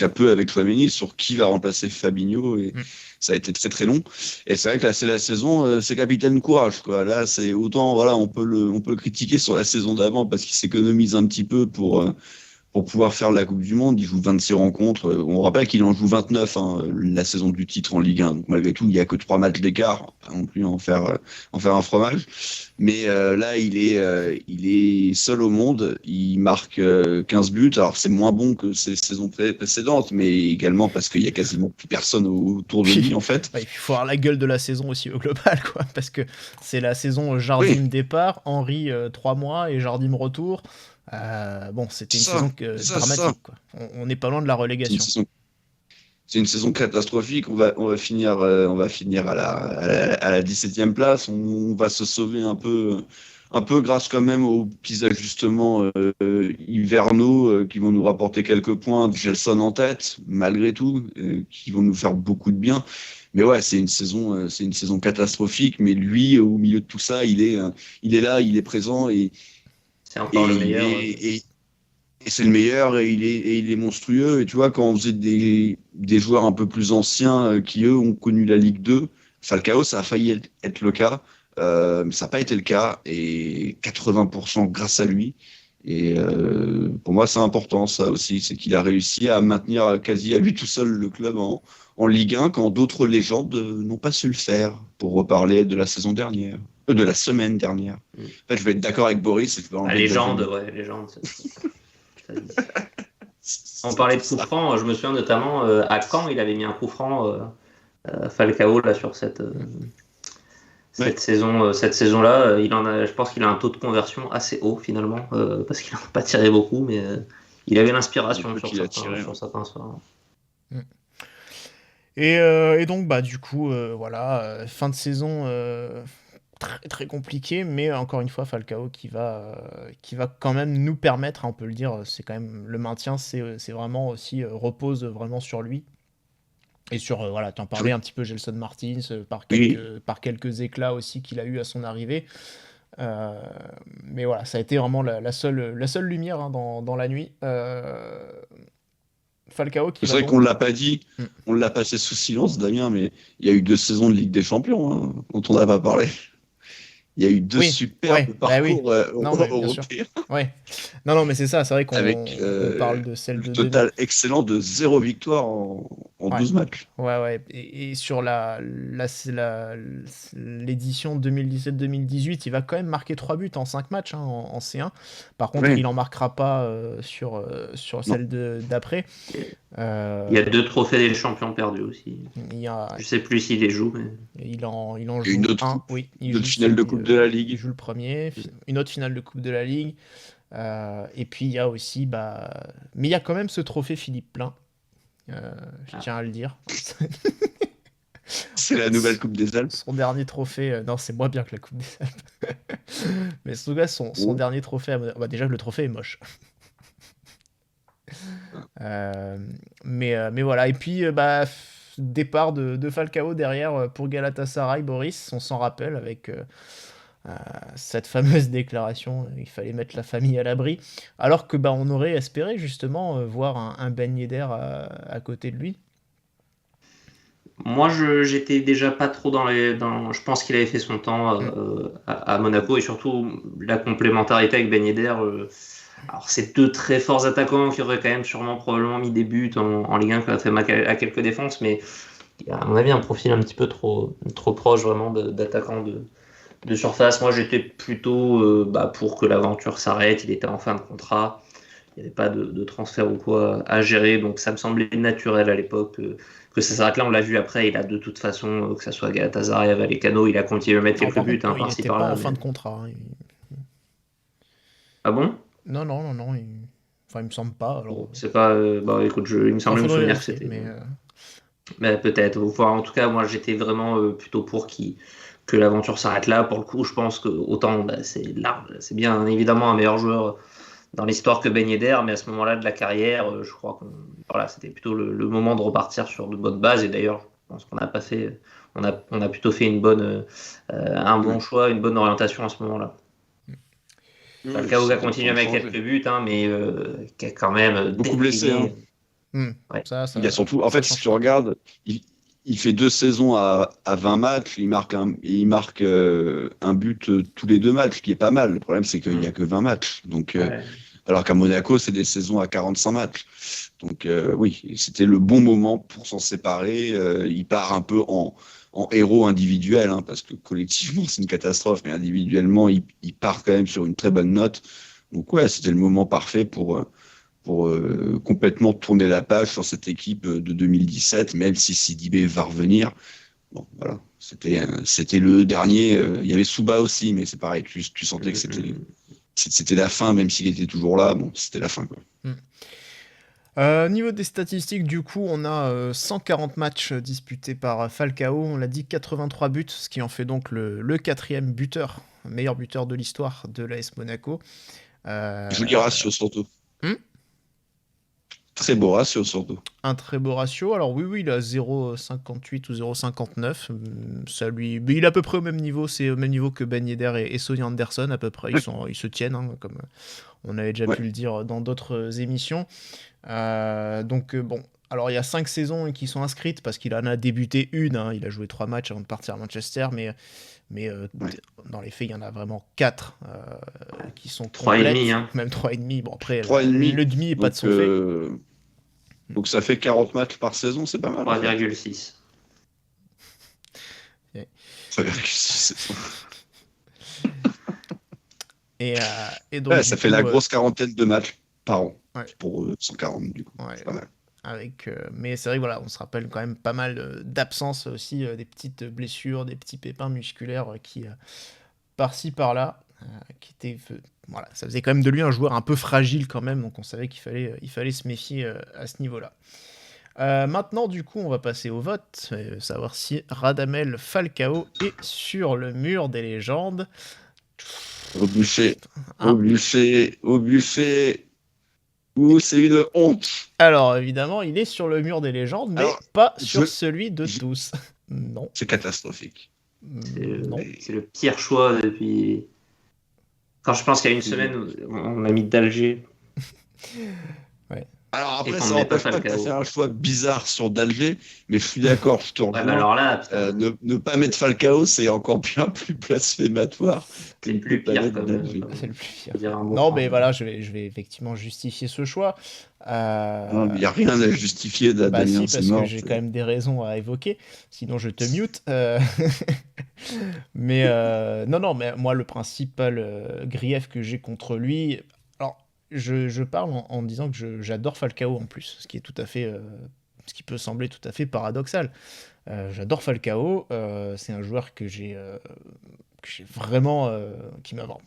peu avec Chouameni, sur qui va remplacer Fabinho, et ça a été très très long. Et c'est vrai que là, c'est la saison, c'est capitaine courage, quoi. Là, c'est autant, voilà, on peut le critiquer sur la saison d'avant parce qu'il s'économise un petit peu pour pouvoir faire la Coupe du Monde. Il joue 26 rencontres. On rappelle qu'il en joue 29, la saison du titre en Ligue 1. Donc, malgré tout, il n'y a que 3 matchs d'écart. Pas non plus en faire un fromage. Mais là, il est seul au monde. Il marque 15 buts. Alors, c'est moins bon que ses saisons précédentes, mais également parce qu'il n'y a quasiment plus personne autour de lui, en fait. Il faut avoir la gueule de la saison aussi au global, quoi. Parce que c'est la saison Jardim départ, Henry 3 mois et Jardim retour. C'était une saison dramatique, quoi. On n'est pas loin de la relégation. C'est une saison catastrophique. On va finir à la 17e place. On va se sauver un peu grâce quand même aux petits ajustements hivernaux qui vont nous rapporter quelques points. Gelson en tête, malgré tout, qui vont nous faire beaucoup de bien. Mais ouais, c'est une saison catastrophique. Mais lui, au milieu de tout ça, il est là, il est présent et c'est encore le meilleur. Et c'est le meilleur, et il est monstrueux. Et tu vois, quand on faisait des joueurs un peu plus anciens qui, eux, ont connu la Ligue 2, Falcao, ça a failli être le cas. Mais ça n'a pas été le cas. Et 80% grâce à lui. Et pour moi, c'est important, ça aussi. C'est qu'il a réussi à maintenir quasi à lui tout seul le club en Ligue 1, quand d'autres légendes n'ont pas su le faire, pour reparler de la saison dernière. De la semaine dernière. En fait, je vais être d'accord avec Boris. La légende, légende. On parlait de coup franc, je me souviens notamment à Caen, il avait mis un coup franc Falcao là, sur cette saison. Cette saison-là, je pense qu'il a un taux de conversion assez haut finalement, parce qu'il n'a pas tiré beaucoup, mais il avait l'inspiration Un peu sur qu'il a certains, tiré, sur ouais. certains soirs. Et donc, bah, du coup, voilà, fin de saison très, très compliquée, mais encore une fois, Falcao qui va quand même nous permettre, hein, on peut le dire, c'est quand même le maintien, c'est vraiment aussi repose vraiment sur lui. Et sur, voilà, tu en parlais un petit peu, Gelson Martins, Oui. par quelques éclats aussi qu'il a eu à son arrivée. Mais voilà, ça a été vraiment la seule lumière, hein, dans la nuit. Falcao qui C'est va vrai donc... qu'on ne l'a pas dit, Mm. on l'a passé sous silence, Damien, mais il y a eu 2 saisons de Ligue des Champions, hein, dont on n'a pas parlé. Il y a eu 2 Oui, superbes bah oui. parcours Non, mais bien sûr. européens, Ouais. Non, mais c'est ça, c'est vrai qu'on avec on parle de celle le de total excellent de 0 victoire en Ouais. 12 matchs. Ouais. Et sur l'édition 2017-2018, il va quand même marquer 3 buts en 5 matchs, hein, en C1. Par contre, Oui. il en marquera pas sur celle d'après. Il y a 2 trophées des champions perdus aussi. Je sais plus s'il les joue, mais Il en Et joue une autre un, coupe, oui. une autre finale de Coupe de la Ligue. Il joue le premier, une autre finale de Coupe de la Ligue. Et puis il y a aussi, mais il y a quand même ce trophée Philippe Plein. Je tiens à le dire. C'est la nouvelle Coupe des Alpes. Son dernier trophée, non, c'est moins bien que la Coupe des Alpes. Mais en tout cas, son Oh. dernier trophée, déjà que le trophée est moche. Mais voilà, et puis départ de Falcao derrière pour Galatasaray, Boris, on s'en rappelle avec cette fameuse déclaration, il fallait mettre la famille à l'abri, alors que on aurait espéré justement voir un Ben Yedder à côté de lui. moi, j'étais déjà pas trop je pense qu'il avait fait son temps à Monaco, et surtout la complémentarité avec Ben Yedder. Alors, c'est 2 très forts attaquants qui auraient quand même sûrement probablement mis des buts en Ligue 1 qui a fait mal à quelques défenses, mais il y a, à mon avis, un profil un petit peu trop proche vraiment d'attaquants de surface. Moi, j'étais plutôt pour que l'aventure s'arrête. Il était en fin de contrat. Il n'y avait pas de transfert ou quoi à gérer, donc ça me semblait naturel à l'époque que ça s'arrête là. On l'a vu après, il a de toute façon, que ça soit Galatasaray, Vallecano, il a continué à mettre Alors, quelques par buts contre, il par-ci n'était pas par-là. en fin de contrat, hein. Ah bon? Non, enfin, il me semble pas. Alors... Bon, c'est pas. Écoute, il me semblait me faudrait souvenir que vérifier, c'était. mais Mais peut-être. Enfin, en tout cas, moi, j'étais vraiment plutôt pour que l'aventure s'arrête là. Pour le coup, je pense que autant c'est bien évidemment un meilleur joueur dans l'histoire que Ben Yedder, mais à ce moment-là de la carrière, je crois c'était plutôt le moment de repartir sur de bonnes bases. Et d'ailleurs, je pense qu'on n'a pas fait. On a plutôt fait un bon choix, une bonne orientation à ce moment-là. Falcao va continuer avec quelques buts, hein, mais qui a quand même Beaucoup blessé, hein. Ouais. Ça, Il y a surtout, en ça fait, si tu regardes, il fait 2 saisons à 20 matchs, il marque un but tous les 2 matchs, ce qui est pas mal. Le problème, c'est qu'il n'y a que 20 matchs. Donc, alors qu'à Monaco, c'est des saisons à 45 matchs. Donc, oui, c'était le bon moment pour s'en séparer. Il part un peu en héros individuel, hein, parce que collectivement, c'est une catastrophe, mais individuellement, il part quand même sur une très bonne note. Donc, ouais, c'était le moment parfait pour complètement tourner la page sur cette équipe de 2017, même si Sidibé va revenir. Bon, voilà, c'était le dernier. Il y avait Souba aussi, mais c'est pareil, tu sentais que c'était la fin, même s'il était toujours là. Bon, c'était la fin, quoi. Niveau des statistiques, du coup, on a 140 matchs disputés par Falcao. On l'a dit, 83 buts, ce qui en fait donc le 4e buteur, meilleur buteur de l'histoire de l'AS Monaco. Joli ratio, surtout. Très beau ratio, surtout. Un très beau ratio. Alors oui, il a 0,58 ou 0,59. Mais il est à peu près au même niveau. C'est au même niveau que Ben Yedder et Sonny Anderson, à peu près. Ils se tiennent, hein, comme on avait déjà pu le dire dans d'autres émissions. Donc bon, alors il y a 5 saisons qui sont inscrites parce qu'il en a débuté une, hein. Il a joué 3 matchs avant de partir à Manchester, mais dans les faits, il y en a vraiment 4 qui sont complètes. 3,5, hein. Même 3,5. Bon, après, 3,5. le demi n'est pas de son fait. Donc ça fait 40 matchs par saison, c'est pas mal. 3,6. 3,6. Et donc, Ça fait la grosse quarantaine de matchs par an. Ouais. Pour 140, du coup. Ouais. C'est pas mal. Mais c'est vrai que voilà, on se rappelle quand même pas mal d'absences aussi, des petites blessures, des petits pépins musculaires qui par-ci par-là. Voilà, ça faisait quand même de lui un joueur un peu fragile quand même, donc on savait qu'il fallait se méfier à ce niveau-là. Maintenant, du coup, on va passer au vote, savoir si Radamel Falcao est sur le mur des légendes. Au bûcher. Ouh, c'est une honte. Alors, évidemment, il est sur le mur des légendes, mais pas sur celui de tous. Non. C'est catastrophique. Non. C'est le pire choix depuis. Quand je pense qu'il y a une semaine, on a mis d'Alger. Ouais. Alors après, Et qu'on ça met pas n'empêche pas que tu as Falcao. fait un choix bizarre sur d'Alger, mais je suis d'accord, je te Ouais, rejoins. mais alors là, putain, Ne pas mettre Falcao, c'est encore bien plus blasphématoire. c'est le plus pire quand même. C'est le plus fier. Faut dire un mot Non, franc. mais voilà, je vais effectivement justifier ce choix. Non, mais il n'y a rien à justifier Bah d'Adrien, si, c'est parce mort. que j'ai quand même des raisons à évoquer, sinon je te mute. Mais non, mais moi le principal grief que j'ai contre lui, alors je parle en disant que j'adore Falcao en plus, ce qui est tout à fait, ce qui peut sembler tout à fait paradoxal. J'adore Falcao, c'est un joueur que j'ai vraiment, qui m'a vraiment,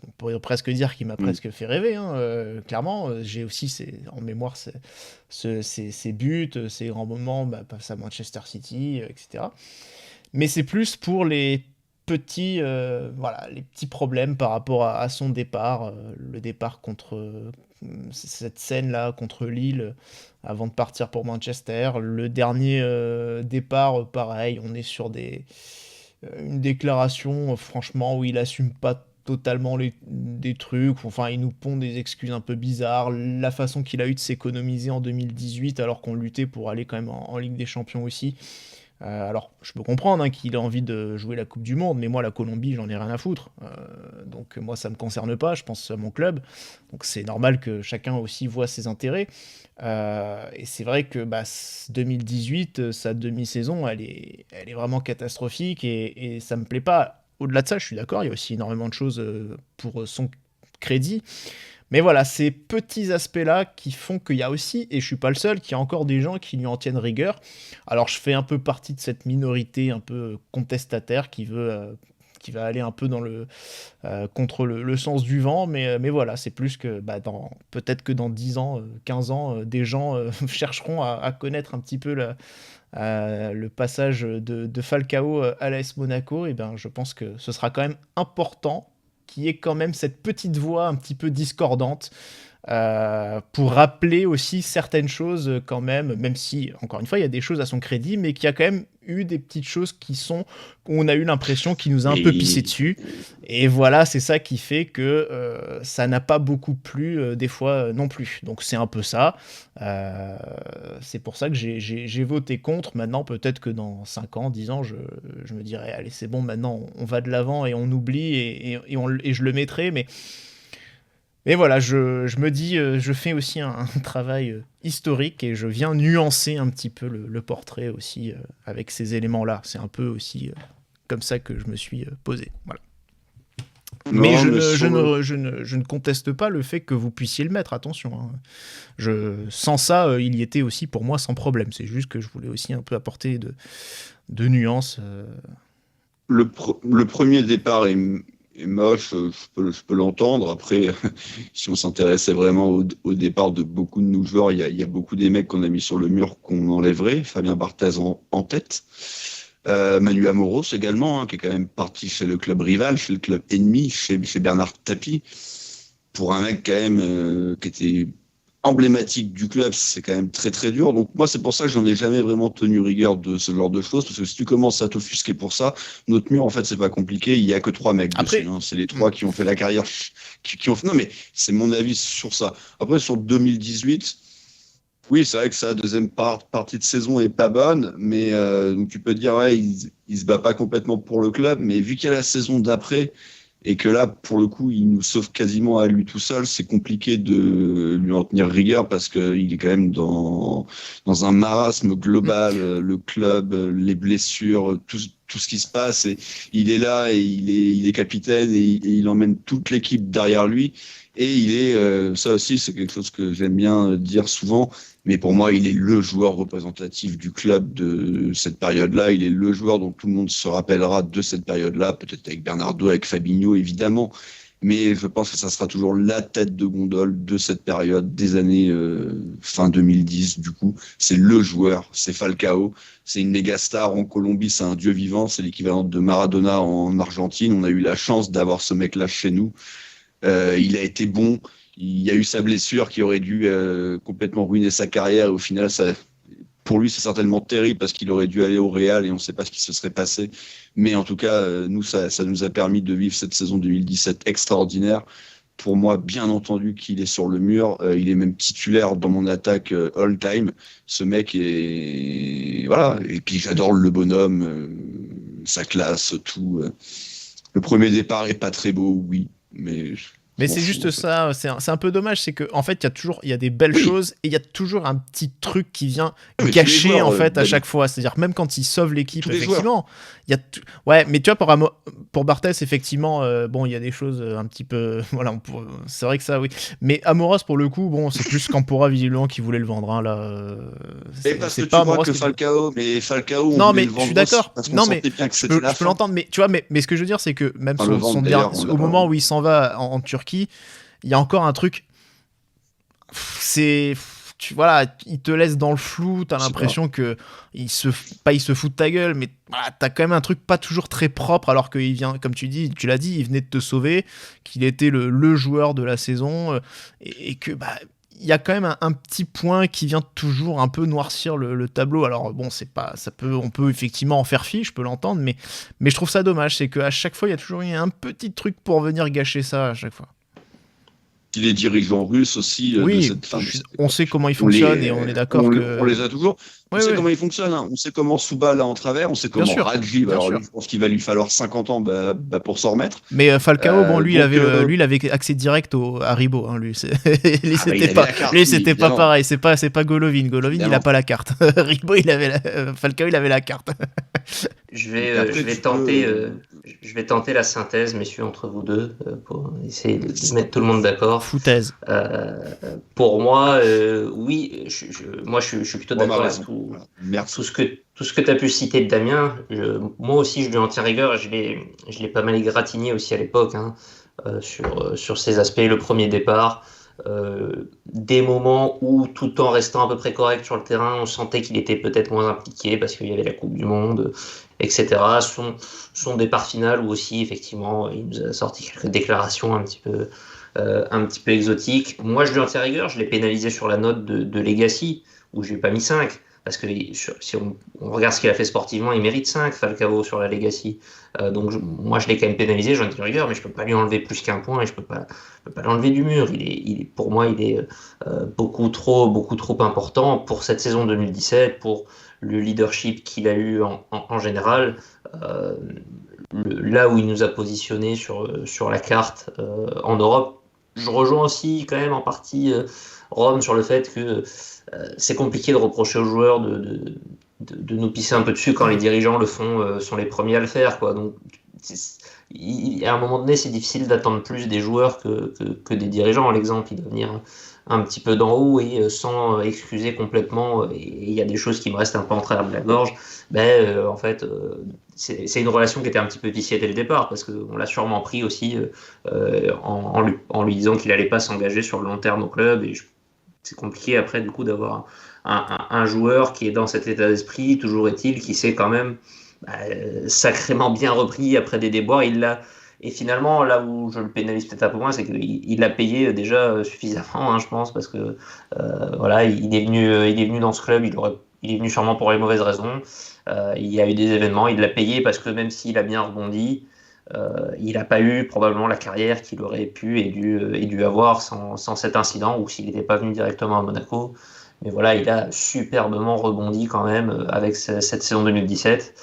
on pourrait presque dire qu'il m'a presque fait rêver, hein, clairement. J'ai aussi en mémoire ses buts, ses grands moments face à Manchester City, etc. Mais c'est plus pour les petits problèmes par rapport à son départ, le départ contre cette scène-là contre Lille avant de partir pour Manchester. Le dernier départ, pareil, on est sur une déclaration, franchement, où il assume pas totalement des trucs, enfin il nous pond des excuses un peu bizarres, la façon qu'il a eu de s'économiser en 2018 alors qu'on luttait pour aller quand même en Ligue des Champions aussi. Alors je peux comprendre qu'il a envie de jouer la Coupe du Monde, mais moi la Colombie j'en ai rien à foutre, donc moi ça me concerne pas, je pense à mon club, donc c'est normal que chacun aussi voit ses intérêts, et c'est vrai que 2018, sa demi-saison elle est vraiment catastrophique, et ça me plaît pas. Au-delà de ça, je suis d'accord, il y a aussi énormément de choses pour son crédit. Mais voilà, ces petits aspects-là qui font qu'il y a aussi, et je suis pas le seul, qu'il y a encore des gens qui lui en tiennent rigueur. Alors je fais un peu partie de cette minorité un peu contestataire qui va aller un peu contre le sens du vent, mais voilà, c'est plus que peut-être que dans 10 ans, 15 ans, des gens chercheront à connaître un petit peu le passage de Falcao à l'AS Monaco, et je pense que ce sera quand même important qu'il y ait quand même cette petite voix un petit peu discordante pour rappeler aussi certaines choses quand même si, encore une fois, il y a des choses à son crédit, mais qu'il y a quand même eu des petites choses où on a eu l'impression qu'il nous a un peu pissé dessus. Et voilà, c'est ça qui fait que ça n'a pas beaucoup plu des fois non plus. Donc c'est un peu ça. C'est pour ça que j'ai voté contre. Maintenant, peut-être que dans 5 ans, 10 ans, je me dirais, allez, c'est bon, maintenant on va de l'avant et on oublie et je le mettrai. Mais voilà, je me dis, je fais aussi un travail historique et je viens nuancer un petit peu le portrait aussi avec ces éléments-là. C'est un peu aussi comme ça que je me suis posé. Voilà. Mais je ne conteste pas le fait que vous puissiez le mettre, attention. Hein. Sans ça, il y était aussi pour moi sans problème. C'est juste que je voulais aussi un peu apporter de nuances. Le premier départ est moche, je peux l'entendre. Après, si on s'intéressait vraiment au départ de beaucoup de nos joueurs, il y a beaucoup des mecs qu'on a mis sur le mur qu'on enlèverait. Fabien Barthez en tête. Manu Amoros également, qui est quand même parti chez le club rival, chez le club ennemi, chez Bernard Tapie. Pour un mec quand même qui était emblématique du club, c'est quand même très très dur. Donc moi c'est pour ça que j'en ai jamais vraiment tenu rigueur de ce genre de choses, parce que si tu commences à t'offusquer pour ça, notre mur en fait c'est pas compliqué, il y a que 3 mecs Après, dessus, hein. C'est les 3 qui ont fait la carrière, qui ont fait... Non mais c'est mon avis sur ça. Après sur 2018, oui c'est vrai que sa deuxième partie de saison est pas bonne, mais donc tu peux dire ouais il se bat pas complètement pour le club, mais vu qu'il y a la saison d'après, et que là, pour le coup, il nous sauve quasiment à lui tout seul, c'est compliqué de lui en tenir rigueur parce qu'il est quand même dans un marasme global, le club, les blessures, tout ce qui se passe, et il est là et il est capitaine et il emmène toute l'équipe derrière lui. Et il est, ça aussi, c'est quelque chose que j'aime bien dire souvent, mais pour moi, il est le joueur représentatif du club de cette période-là. Il est le joueur dont tout le monde se rappellera de cette période-là, peut-être avec Bernardo, avec Fabinho, évidemment. Mais je pense que ça sera toujours la tête de gondole de cette période, des années fin 2010, du coup. C'est le joueur, c'est Falcao. C'est une méga star en Colombie, c'est un dieu vivant, c'est l'équivalent de Maradona en Argentine. On a eu la chance d'avoir ce mec-là chez nous. Il a été bon. Il y a eu sa blessure qui aurait dû complètement ruiner sa carrière. Et au final, pour lui, c'est certainement terrible parce qu'il aurait dû aller au Real et on ne sait pas ce qui se serait passé. Mais en tout cas, nous, ça nous a permis de vivre cette saison 2017 extraordinaire. Pour moi, bien entendu qu'il est sur le mur. Il est même titulaire dans mon attaque all-time. Ce mec est... Voilà. Et puis, j'adore le bonhomme, sa classe, tout. Le premier départ est pas très beau, oui. Mais c'est juste ça, c'est un peu dommage, c'est qu'en fait, il y a des belles choses et il y a toujours un petit truc qui vient gâcher joueurs, en fait à chaque fois. C'est-à-dire même quand il sauve l'équipe, effectivement, il y a ouais, mais tu vois pour Barthez, effectivement, bon, il y a des choses un petit peu, voilà, c'est vrai que ça, oui. Mais Amoros, pour le coup, bon, c'est plus Campora visiblement qui voulait le vendre, hein, là. C'est parce que tu vois que Falcao, non, mais je suis d'accord. Non, mais je peux l'entendre, mais tu vois, mais ce que je veux dire, c'est que même au moment où il s'en va en Turquie, il y a encore un truc, voilà, il te laisse dans le flou, t'as l'impression que il se fout de ta gueule, mais voilà, t'as quand même un truc pas toujours très propre, alors qu'il vient, comme tu l'as dit, il venait de te sauver, qu'il était le joueur de la saison, et que il y a quand même un petit point qui vient toujours un peu noircir le tableau. Alors bon, on peut effectivement en faire fi, je peux l'entendre, mais je trouve ça dommage, c'est qu'à chaque fois il y a toujours un petit truc pour venir gâcher ça à chaque fois. Les dirigeants russes aussi, oui, on sait comment ils fonctionnent et on est d'accord on les a toujours. On sait comment ils fonctionnent, hein. On sait comment Souba là en travers, on sait comment Radji. Alors lui, je pense qu'il va lui falloir 50 ans pour s'en remettre. Mais Falcao, bon, lui, il avait accès direct à Ribot, hein, lui. C'était pas pareil. C'est pas Golovin. Golovin, il a pas la carte. Ribot, Falcao, il avait la carte. Je vais tenter la synthèse, messieurs, entre vous deux, pour essayer de mettre tout le monde d'accord. Foutaise. Pour moi, oui, je suis plutôt d'accord avec tout ce que tu as pu citer de Damien. Moi aussi, je lui en tiens rigueur. Je l'ai pas mal égratigné aussi à l'époque, hein, sur ces aspects. Le premier départ, des moments où, tout en restant à peu près correct sur le terrain, on sentait qu'il était peut-être moins impliqué parce qu'il y avait la Coupe du Monde, etc. Son départ final, où aussi, effectivement, il nous a sorti quelques déclarations un petit peu exotiques. Moi, je lui en tiens rigueur. Je l'ai pénalisé sur la note de Legacy, où je lui ai pas mis 5. Parce que si on regarde ce qu'il a fait sportivement, il mérite 5, Falcao, sur la Legacy. Donc moi, je l'ai quand même pénalisé, j'en ai rigueur, mais je ne peux pas lui enlever plus qu'un point et je ne peux pas l'enlever du mur. Pour moi, il est beaucoup trop important pour cette saison 2017, pour le leadership qu'il a eu en général. Là où il nous a positionnés sur la carte en Europe. Je rejoins aussi quand même en partie Rome sur le fait que c'est compliqué de reprocher aux joueurs de nous pisser un peu dessus quand les dirigeants le font, sont les premiers à le faire, quoi. Donc, à un moment donné, c'est difficile d'attendre plus des joueurs que des dirigeants. L'exemple, il doit venir un petit peu d'en haut et sans excuser complètement. Et il y a des choses qui me restent un peu en travers de la gorge. En fait, c'est une relation qui était un petit peu viciée dès le départ parce qu'on l'a sûrement pris aussi en lui disant qu'il n'allait pas s'engager sur le long terme au club. Et c'est compliqué après du coup d'avoir un joueur qui est dans cet état d'esprit. Toujours est-il qu'il s'est quand même sacrément bien repris après des déboires. Et finalement, là où je le pénalise peut-être un peu moins, c'est qu'il l'a payé déjà suffisamment, hein, je pense, parce que il est venu dans ce club, il est venu sûrement pour les mauvaises raisons. Il y a eu des événements, il l'a payé parce que même s'il a bien rebondi, il n'a pas eu probablement la carrière qu'il aurait pu et dû avoir sans cet incident ou s'il n'était pas venu directement à Monaco. Mais voilà, il a superbement rebondi quand même avec cette saison 2017.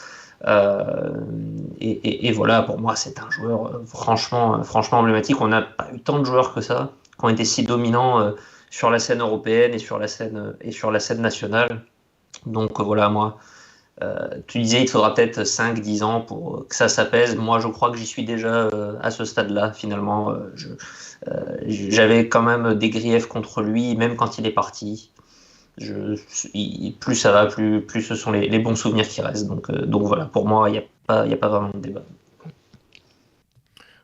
Et voilà, pour moi, c'est un joueur franchement emblématique. On n'a pas eu tant de joueurs que ça qui ont été si dominants sur la scène européenne et sur la scène nationale. Donc voilà, moi, Tu disais il te faudra peut-être 5-10 ans pour que ça s'apaise. Moi, je crois que j'y suis déjà à ce stade-là. Finalement, j'avais quand même des griefs contre lui, même quand il est parti. Plus ça va, plus ce sont les bons souvenirs qui restent. Donc voilà, pour moi, il n'y a pas vraiment de débat.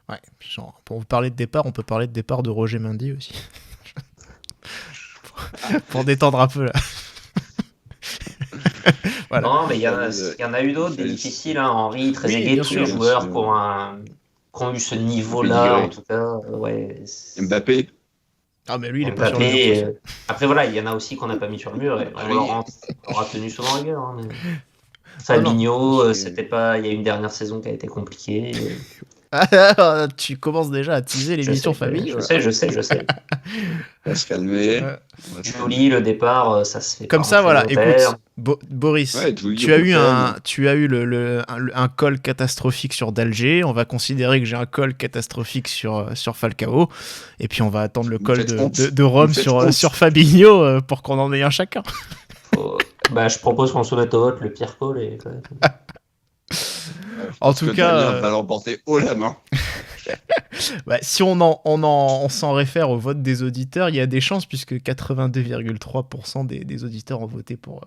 Ouais, puis genre, pour vous parler de départ, on peut parler de départ de Roger Mendy aussi. pour détendre un peu là. Voilà. Non, mais il y en a eu d'autres, des difficiles. Hein. Henry, Trezeguet, bien tous sûr, les joueurs sûr. qui ont eu ce niveau-là, Pédigré. en tout cas. Ouais, Mbappé. Ah, mais lui, il est pas sur le Mbappé, mur. après, voilà, il y en a aussi qu'on n'a pas mis sur le mur. Et on leur a tenu souvent la gueule. Hein, mais... Non, Fabinho, non. c'était pas. Il y a une dernière saison qui a été compliquée. Ah, tu commences déjà à teaser l'émission Famille. Je sais. On va se calmer. Ouais. On va se calmer. Joli, le départ, ça se fait. Comme par ça, un voilà. volontaire. Écoute, Boris, Ouais, Julie tu as eu Rotten. un call catastrophique sur d'Alger. On va considérer que j'ai un call catastrophique sur Falcao. Et puis on va attendre le Vous call faites de, honte. de, de Rome Vous faites sur, honte. sur Fabinho pour qu'on en ait un chacun. Je propose qu'on soumette au vote le pire call. Et... En Parce tout que cas, Damien va l'emporter haut la main. si on s'en réfère au vote des auditeurs, il y a des chances puisque 82,3% des auditeurs ont voté pour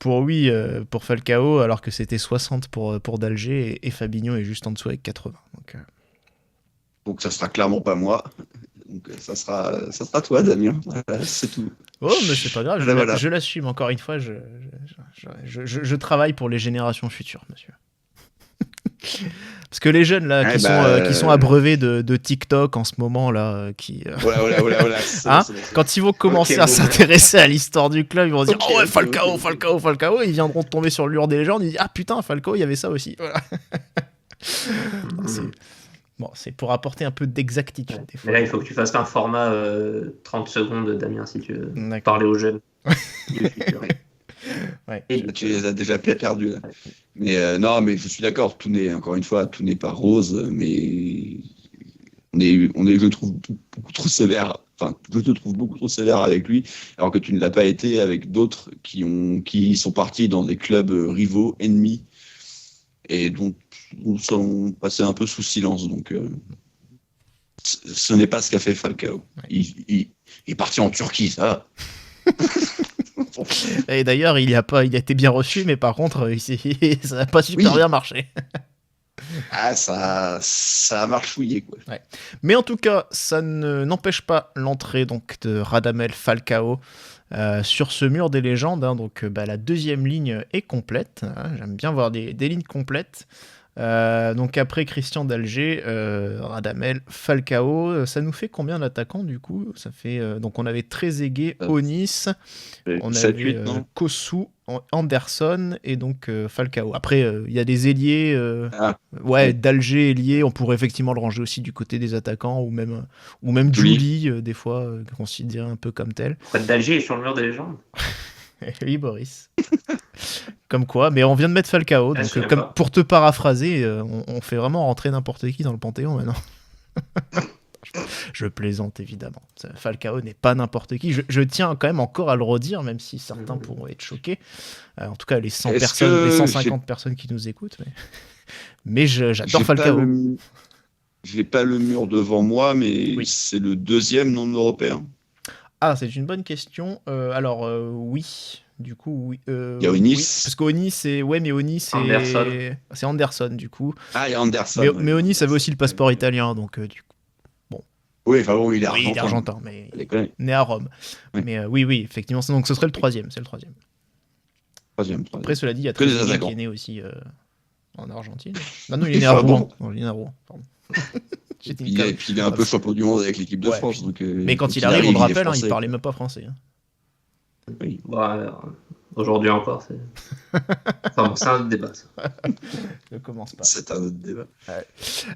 oui pour Falcao, alors que c'était 60 pour d'Alger et Fabinho est juste en dessous avec 80. Donc ça sera clairement pas moi. Donc ça sera toi, Damien. Voilà, c'est tout. Oh, mais c'est pas grave, Voilà. je l'assume encore une fois, je travaille pour les générations futures, monsieur. Parce que les jeunes là qui sont abreuvés de TikTok en ce moment là, Voilà. Hein, quand ils vont commencer à s'intéresser à l'histoire du club, ils vont dire Ok, oh ouais, ok. Falcao, ils viendront de tomber sur le mur des légendes, ils disent ah putain, Falcao, il y avait ça aussi. Voilà. C'est pour apporter un peu d'exactitude des fois. Mais là, il faut que tu fasses un format 30 secondes, Damien, si tu veux D'accord. parler aux jeunes. Du futur. Ouais. Et Tu les as déjà perdus là. Mais non, mais je suis d'accord. Encore une fois, tout n'est pas rose, mais je trouve beaucoup trop sévère. Enfin, je te trouve beaucoup trop sévère avec lui, alors que tu ne l'as pas été avec d'autres qui sont partis dans des clubs rivaux, ennemis, et dont nous sommes passés un peu sous silence. Donc, ce n'est pas ce qu'a fait Falcao. Il est parti en Turquie, ça. Et d'ailleurs, il a été bien reçu, mais par contre, ça n'a pas super bien marché. Ah, ça a marchouillé, quoi. Ouais. Mais en tout cas, ça n'empêche pas l'entrée donc de Radamel Falcao sur ce mur des légendes. Hein. Donc, la deuxième ligne est complète. Hein. J'aime bien voir des lignes complètes. Donc après Christian d'Alger, Radamel Falcao, ça nous fait combien d'attaquants du coup? Ça fait donc on avait Trezeguet, Onis, on 7, avait 8, non Kosu, Anderson et donc Falcao. Après il y a des ailiers, Oui. d'Alger ailier, on pourrait effectivement le ranger aussi du côté des attaquants ou même Julie des fois considéré un peu comme tel. Fred d'Alger est sur le mur des légendes. Oui, Boris. Comme quoi, mais on vient de mettre Falcao, Ah, donc je savais comme pas. pour te paraphraser, on fait vraiment rentrer n'importe qui dans le Panthéon maintenant. Je plaisante évidemment. Falcao n'est pas n'importe qui. Je tiens quand même encore à le redire, même si certains pourront être choqués. En tout cas, les 100 personnes, les 150 personnes qui nous écoutent. Mais j'adore Falcao. J'ai pas le mur devant moi, mais Oui. c'est le deuxième non-européen. Ah, c'est une bonne question. Alors, oui. Du coup, oui. Il y a Onis. Oui, parce qu'Onis, c'est. Ouais, mais Onis, Anderson. c'est Anderson, du coup. Ah, il y a Anderson. Mais Onis avait aussi le passeport italien, donc du coup. Oui, enfin bon, il est Oui, argentin. il est argentin, mais Il est quand même né à Rome. Oui. Mais oui, effectivement. Donc ce serait le troisième. C'est le troisième. troisième. Après, cela dit, il y a Que des Trezeguet attaquants. qui est né aussi en Argentine. Non, il est né Ah à Rouen. bon Non, il est né à Rouen, pardon. J'ai dit une Il connerie. est, puis il est un peu champion du monde avec l'équipe de Ouais, France. Donc, Mais quand il arrive, on le rappelle, il parlait même pas français. Hein. Oui. Aujourd'hui encore, c'est. Enfin bon, c'est un autre débat. Ça. Ne commence pas. C'est un autre débat.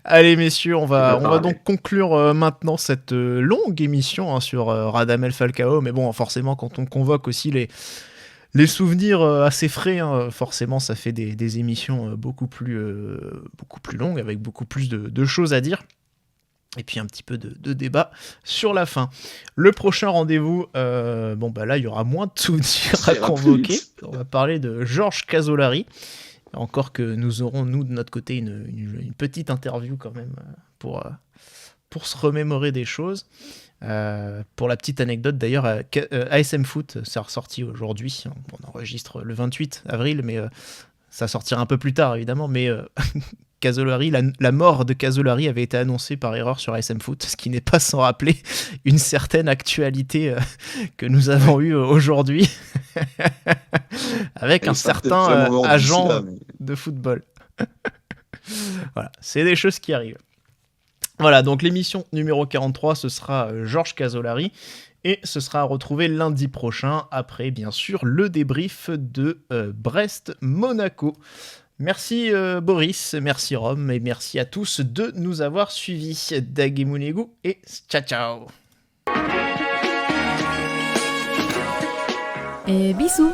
Allez, messieurs, on va parler. donc conclure maintenant cette longue émission sur Radamel Falcao. Mais bon, forcément, quand on convoque aussi les souvenirs assez frais, hein, forcément, ça fait des émissions beaucoup plus longues, avec beaucoup plus de choses à dire. Et puis un petit peu de débat sur la fin. Le prochain rendez-vous, là il y aura moins de souvenirs à convoquer. On va parler de Georges Casolari. Encore que nous aurons, nous, de notre côté, une petite interview quand même pour se remémorer des choses. Pour la petite anecdote, d'ailleurs, ASM Foot, c'est ressorti aujourd'hui. On enregistre le 28 avril, mais ça sortira un peu plus tard, évidemment. Mais Casolari, la mort de Casolari avait été annoncée par erreur sur ASM Foot, ce qui n'est pas sans rappeler une certaine actualité que nous avons eue aujourd'hui avec un certain agent de football. Voilà, c'est des choses qui arrivent. Voilà, donc l'émission numéro 43, ce sera Georges Casolari, et ce sera à retrouver lundi prochain, après bien sûr le débrief de Brest-Monaco. Merci Boris, merci Rome, et merci à tous de nous avoir suivis. Dagemunegu et ciao ciao. Et bisous.